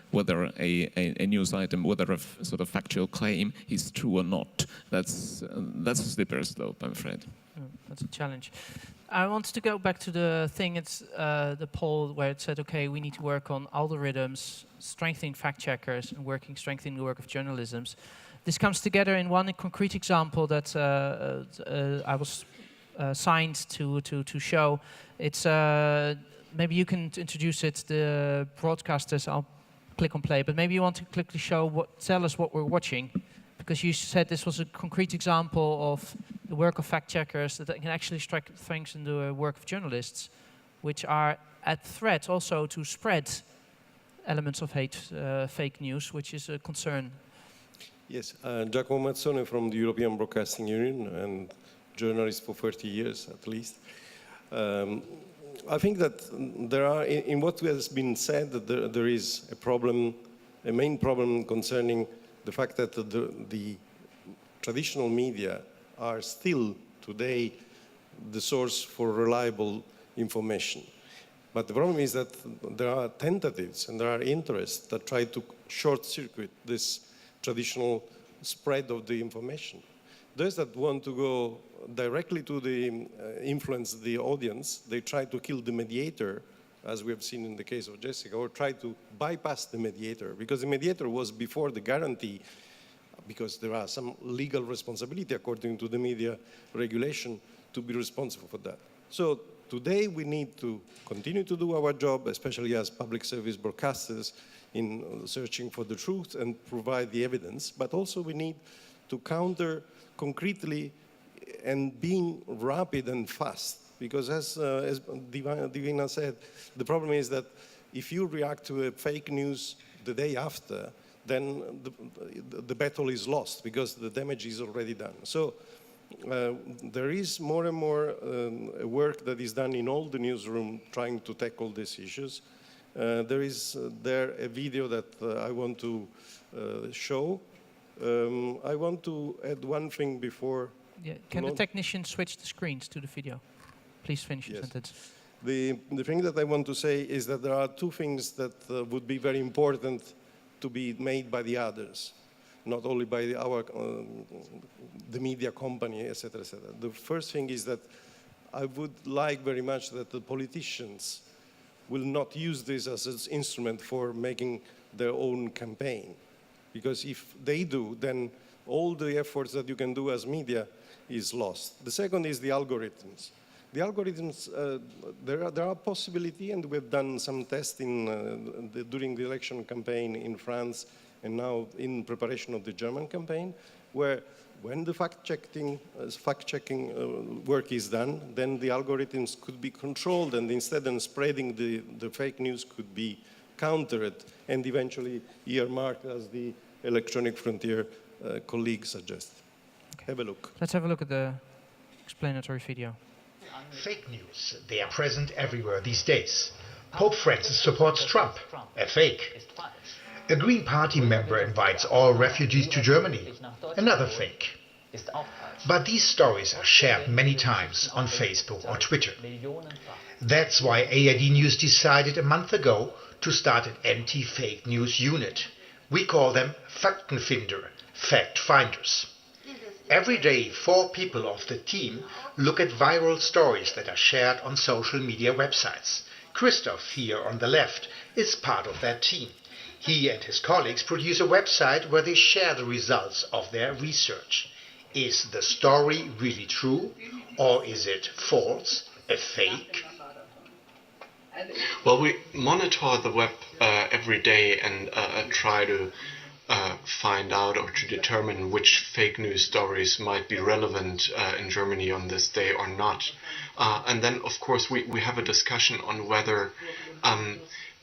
whether a news item, whether a sort of factual claim is true or not, that's a slippery slope, I'm afraid. That's a challenge. I wanted to go back to the thing, it's the poll where it said, okay, we need to work on algorithms, strengthening fact checkers, and strengthening the work of journalisms. This comes together in one concrete example that I was signed to show. It's maybe you can introduce it, the broadcasters. I'll click on play, but maybe you want to quickly tell us what we're watching, because you said this was a concrete example of the work of fact checkers that can actually strengthen the work of journalists, which are at threat also to spread elements of fake news, which is a concern. Yes, Giacomo Mazzone from the European Broadcasting Union, and journalist for 30 years at least. I think that there are, in what has been said, that there is a problem, a main problem concerning the fact that the traditional media are still today the source for reliable information. But the problem is that there are tentatives and there are interests that try to short-circuit this traditional spread of the information. Those that want to go directly to influence the audience, they try to kill the mediator, as we have seen in the case of Jessica, or try to bypass the mediator, because the mediator was before the guarantee, because there are some legal responsibility according to the media regulation to be responsible for that. So today we need to continue to do our job, especially as public service broadcasters, in searching for the truth and provide the evidence, but also we need to counter concretely and being rapid and fast. Because as Divina said, the problem is that if you react to a fake news the day after, then the battle is lost because the damage is already done. So there is more and more work that is done in all the newsroom trying to tackle these issues. There is a video that I want to show. I want to add one thing before. Yeah. Can the technician switch the screens to the video? Please finish your sentence. The thing that I want to say is that there are two things that would be very important to be made by the others, not only by the media company, etc., etc. The first thing is that I would like very much that the politicians will not use this as an instrument for making their own campaign. Because if they do, then all the efforts that you can do as media is lost. The second is the algorithms. The algorithms, there are possibility, and we've done some testing during the election campaign in France and now in preparation of the German campaign, where when the fact-checking work is done, then the algorithms could be controlled, and instead of spreading the fake news could be countered and eventually earmarked, as the Electronic Frontier colleague suggests. Okay. Have a look. Let's have a look at the explanatory video. Fake news, they are present everywhere these days. Pope Francis supports Trump, a fake. A Green Party member invites all refugees to Germany, another fake. But these stories are shared many times on Facebook or Twitter. That's why ARD News decided a month ago to start an anti-fake news unit. We call them Faktenfinder, fact finders. Every day, 4 people of the team look at viral stories that are shared on social media websites. Christoph, here on the left, is part of that team. He and his colleagues produce a website where they share the results of their research. Is the story really true, or is it false? a fake? Well, we monitor the web every day and try to find out or to determine which fake news stories might be relevant in Germany on this day or not. And then, of course, we have a discussion on whether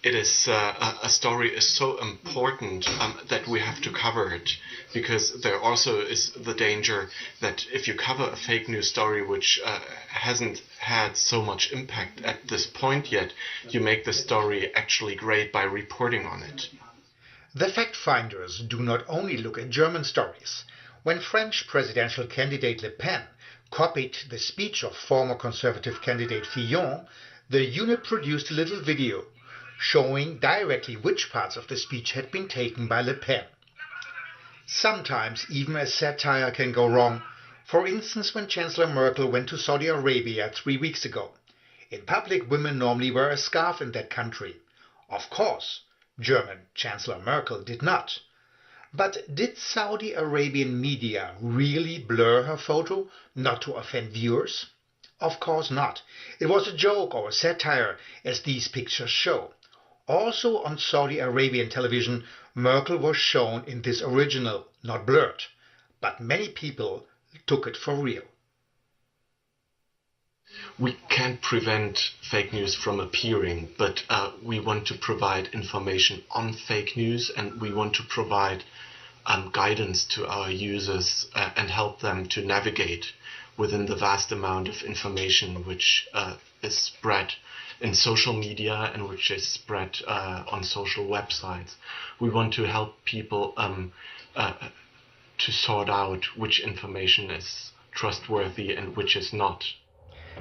it is a story is so important that we have to cover it, because there also is the danger that if you cover a fake news story which hasn't had so much impact at this point yet, you make the story actually great by reporting on it. The fact-finders do not only look at German stories. When French presidential candidate Le Pen copied the speech of former conservative candidate Fillon, the unit produced a little video showing directly which parts of the speech had been taken by Le Pen. Sometimes even a satire can go wrong. For instance, when Chancellor Merkel went to Saudi Arabia 3 weeks ago. In public, women normally wear a scarf in that country. Of course, German Chancellor Merkel did not. But did Saudi Arabian media really blur her photo, not to offend viewers? Of course not. It was a joke or a satire, as these pictures show. Also on Saudi Arabian television, Merkel was shown in this original, not blurred. But many people took it for real. We can't prevent fake news from appearing, but we want to provide information on fake news, and we want to provide guidance to our users and help them to navigate within the vast amount of information which is spread in social media and which is spread on social websites. We want to help people to sort out which information is trustworthy and which is not.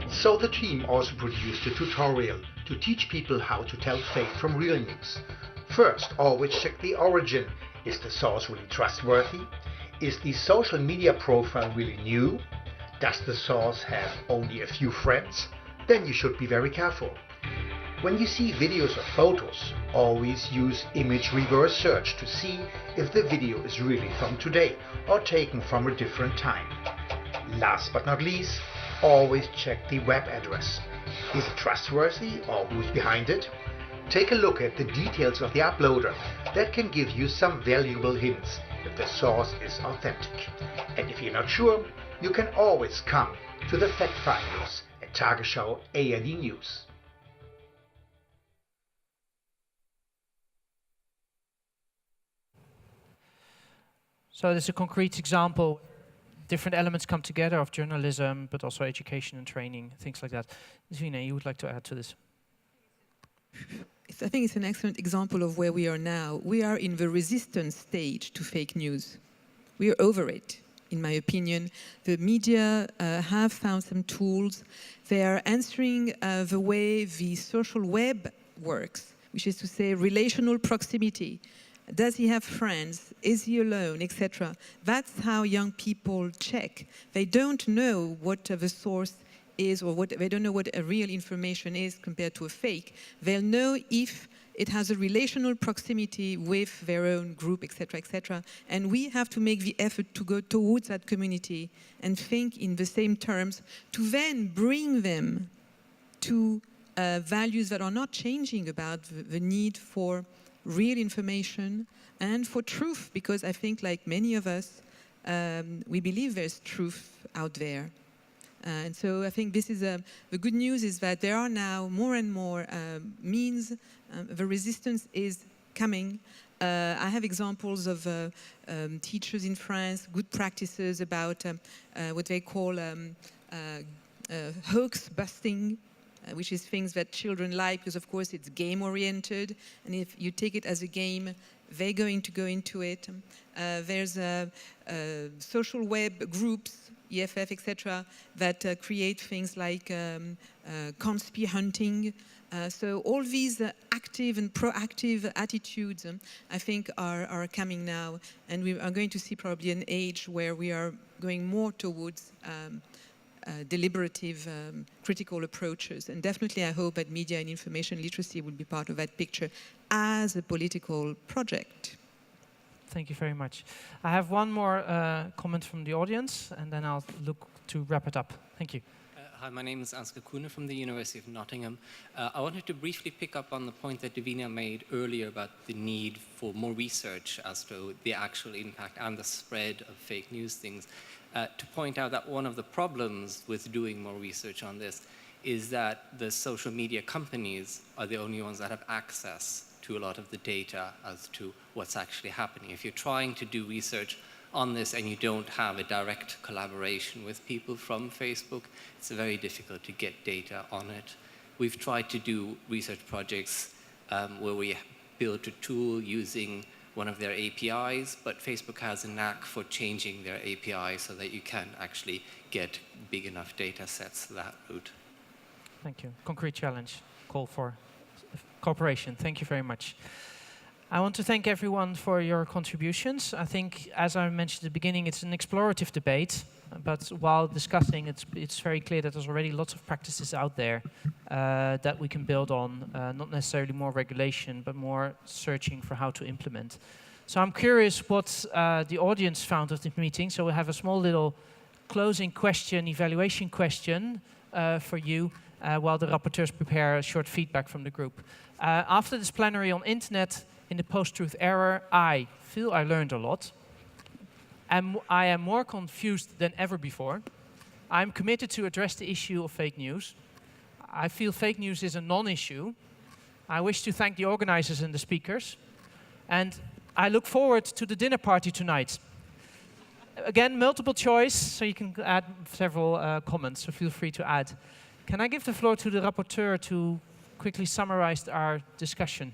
So the team also produced a tutorial to teach people how to tell fake from real news. First, always check the origin. Is the source really trustworthy? Is the social media profile really new? Does the source have only a few friends? Then you should be very careful. When you see videos or photos, always use image reverse search to see if the video is really from today or taken from a different time. Last but not least, always check the web address. Is it trustworthy or who's behind it? Take a look at the details of the uploader. That can give you some valuable hints if the source is authentic. And if you're not sure, you can always come to the Fact Finders at Tagesschau ARD News. So this is a concrete example. Different elements come together of journalism, but also education and training, things like that. Zvine, you would like to add to this? I think it's an excellent example of where we are now. We are in the resistance stage to fake news. We are over it, in my opinion. The media have found some tools. They are answering the way the social web works, which is to say relational proximity. Does he have friends? Is he alone, etc.? That's how young people check. They don't know what the source is, or they don't know what a real information is compared to a fake. They'll know if it has a relational proximity with their own group, etc., etc. And we have to make the effort to go towards that community and think in the same terms to then bring them to values that are not changing about the need for real information and for truth, because I think, like many of us, we believe there's truth out there. And so I think this is the good news is that there are now more and more means. The resistance is coming. I have examples of teachers in France, good practices about what they call hoax busting, which is things that children like, because of course it's game-oriented, and if you take it as a game, they're going to go into it. There's social web groups, EFF, etc., that create things like conspiracy hunting. So all these active and proactive attitudes, I think, are coming now, and we are going to see probably an age where we are going more towards deliberative, critical approaches. And definitely I hope that media and information literacy will be part of that picture as a political project. Thank you very much. I have one more comment from the audience, and then I'll look to wrap it up. Thank you. Hi, my name is Ansgar Kuhne from the University of Nottingham. I wanted to briefly pick up on the point that Davina made earlier about the need for more research as to the actual impact and the spread of fake news things. To point out that one of the problems with doing more research on this is that the social media companies are the only ones that have access to a lot of the data as to what's actually happening. If you're trying to do research on this and you don't have a direct collaboration with people from Facebook, it's very difficult to get data on it. We've tried to do research projects where we built a tool using one of their APIs, but Facebook has a knack for changing their API so that you can actually get big enough data sets that route. Thank you. Concrete challenge, call for cooperation. Thank you very much. I want to thank everyone for your contributions. I think, as I mentioned at the beginning, it's an explorative debate, but while discussing, it's very clear that there's already lots of practices out there that we can build on, not necessarily more regulation, but more searching for how to implement. So I'm curious what the audience found of this meeting, so we'll have a small little closing question, evaluation question for you, while the rapporteurs prepare a short feedback from the group. After this plenary on internet, in the post-truth era, I feel I learned a lot. And I am more confused than ever before. I'm committed to address the issue of fake news. I feel fake news is a non-issue. I wish to thank the organizers and the speakers. And I look forward to the dinner party tonight. Again, multiple choice, so you can add several comments, so feel free to add. Can I give the floor to the rapporteur to quickly summarize our discussion?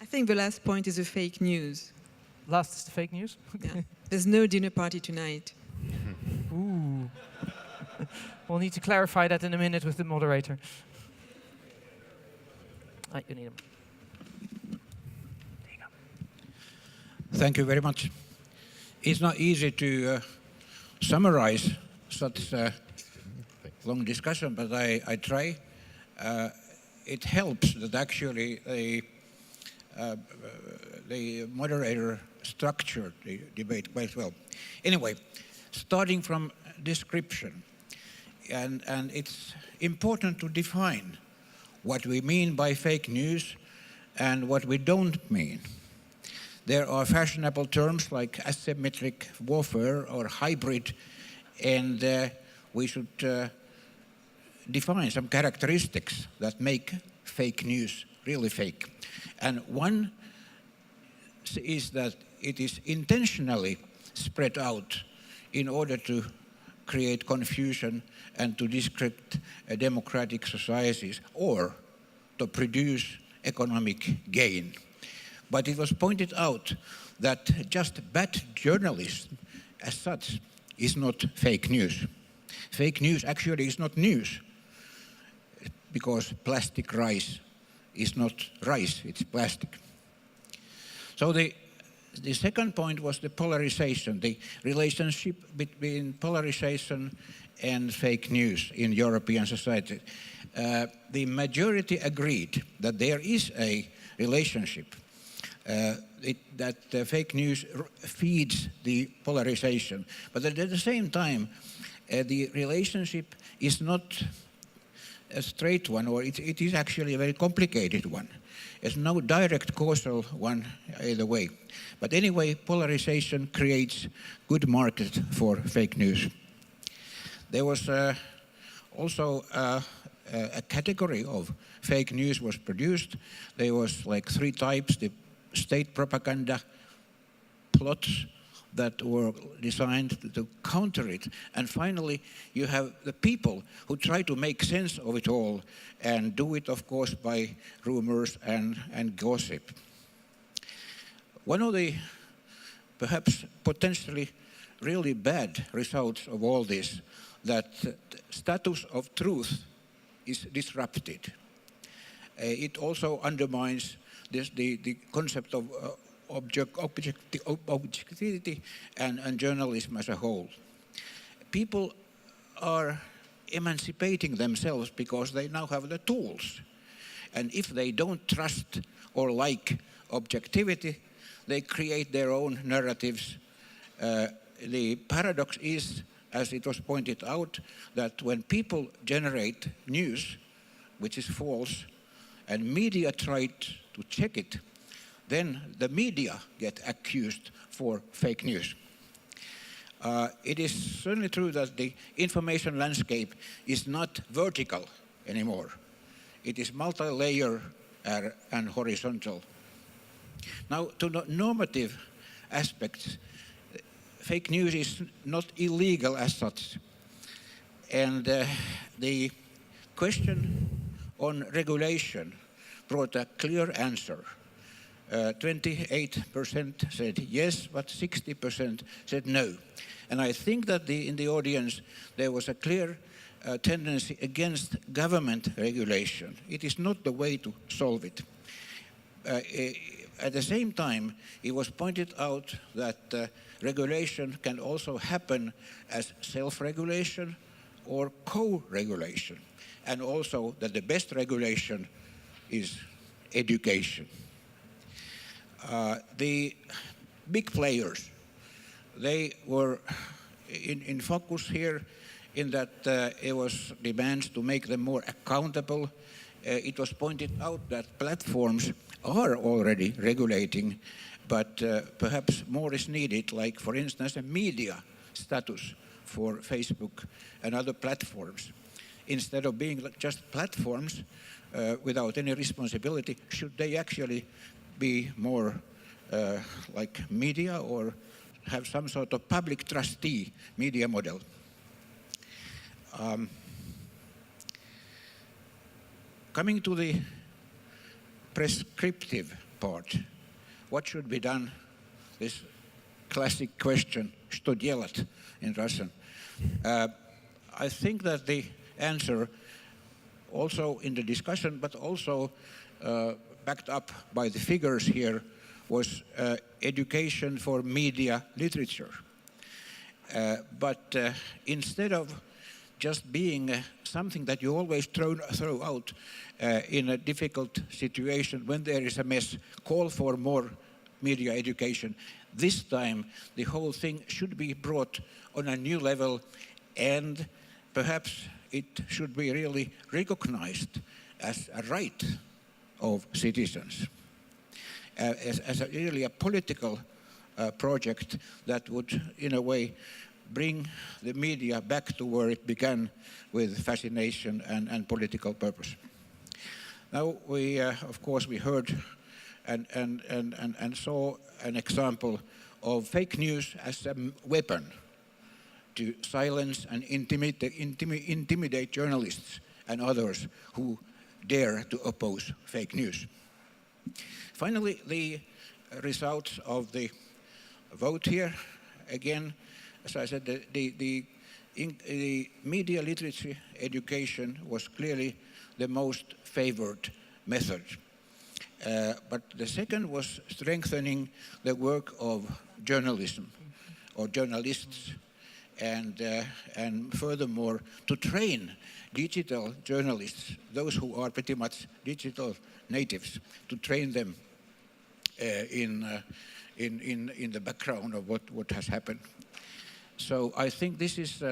I think the last point is the fake news. Last is the fake news? Yeah. There's no dinner party tonight. Ooh. We'll need to clarify that in a minute with the moderator. You need him. There you go. Thank you very much. It's not easy to summarize such a long discussion, but I try. It helps that actually the moderator structured the debate quite well. Anyway, starting from description, and it's important to define what we mean by fake news and what we don't mean. There are fashionable terms like asymmetric warfare or hybrid, and we should define some characteristics that make fake news really fake. And one is that it is intentionally spread out in order to create confusion and to disrupt democratic societies or to produce economic gain. But it was pointed out that just bad journalism as such is not fake news. Fake news actually is not news, because plastic rice is not rice, it's plastic. So the second point was the polarization, the relationship between polarization and fake news in European society. The majority agreed that there is a relationship, that fake news feeds the polarization. But at the same time, the relationship is not a straight one, or it is actually a very complicated one. There's no direct causal one either way. But anyway, polarization creates good market for fake news. There was also a category of fake news was produced. There was like 3 types: the state propaganda plots that were designed to counter it. And finally, you have the people who try to make sense of it all and do it, of course, by rumors and gossip. One of the perhaps potentially really bad results of all this, that status of truth is disrupted. It also undermines the concept of objectivity and journalism as a whole. People are emancipating themselves because they now have the tools. And if they don't trust or like objectivity, they create their own narratives. The paradox is, as it was pointed out, that when people generate news, which is false, and media try to check it, then the media get accused for fake news. It is certainly true that the information landscape is not vertical anymore. It is multi-layer and horizontal. Now, to normative aspects, fake news is not illegal as such. And the question on regulation brought a clear answer. 28% said yes, but 60% said no. And I think that in the audience there was a clear tendency against government regulation. It is not the way to solve it. At the same time, it was pointed out that regulation can also happen as self-regulation or co-regulation, and also that the best regulation is education. The big players, they were in focus here in that it was demands to make them more accountable. It was pointed out that platforms are already regulating, but perhaps more is needed, like, for instance, a media status for Facebook and other platforms. Instead of being just platforms without any responsibility, should they actually be more like media or have some sort of public trustee media model? Coming to the prescriptive part, what should be done? This classic question, что делать in Russian. I think that the answer, also in the discussion, but also backed up by the figures here, was education for media literature. But instead of just being something that you always throw out in a difficult situation when there is a mess, call for more media education. This time, the whole thing should be brought on a new level, and perhaps it should be really recognized as a right of citizens, as really a political project that would, in a way, bring the media back to where it began, with fascination and political purpose. Now, we, of course, we heard and saw an example of fake news as a weapon to silence and intimidate journalists and others who dare to oppose fake news. Finally, the results of the vote here. Again, as I said, the media literacy education was clearly the most favored method. But the second was strengthening the work of journalism or journalists, and furthermore to train digital journalists, those who are pretty much digital natives, to train them in the background of what has happened. So I think this is,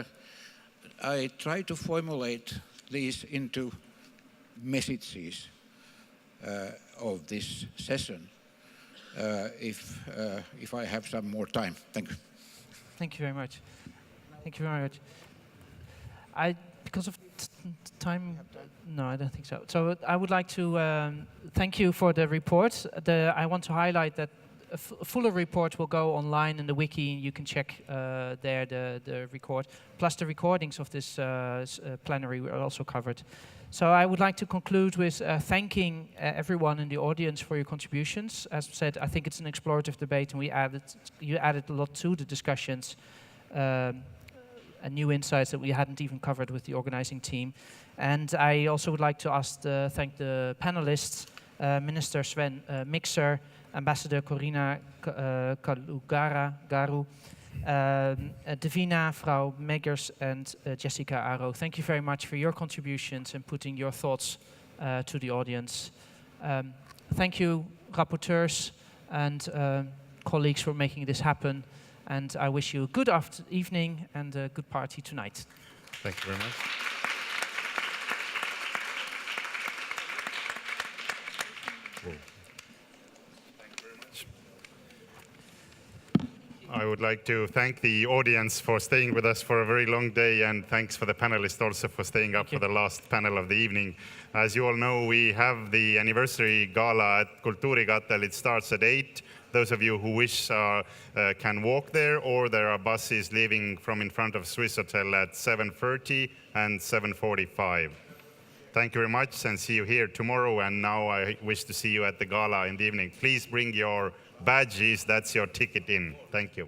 I try to formulate these into messages of this session, if I have some more time. Thank you. Thank you very much. Thank you very much. Because of time, no, I don't think so. So I would like to thank you for the report. I want to highlight that a fuller report will go online in the wiki. You can check there the record. Plus the recordings of this plenary were also covered. So I would like to conclude with thanking everyone in the audience for your contributions. As said, I think it's an explorative debate, and you added a lot to the discussions. And new insights that we hadn't even covered with the organizing team. And I also would like to thank the panelists, Minister Sven Mikser, Ambassador Corina Garu, Davina, Frau Meggers, and Jessica Aro. Thank you very much for your contributions and putting your thoughts to the audience. Thank you, rapporteurs and colleagues, for making this happen. And I wish you a good evening and a good party tonight. Thank you very much. I would like to thank the audience for staying with us for a very long day, and thanks for the panelists also for staying up for the last panel of the evening. As you all know, we have the anniversary gala at Kultuurigatel. It starts at 8. Those of you who wish can walk there, or there are buses leaving from in front of Swiss Hotel at 7:30 and 7:45. Thank you very much, and see you here tomorrow. And now I wish to see you at the gala in the evening. Please bring your badges, that's your ticket in. Thank you.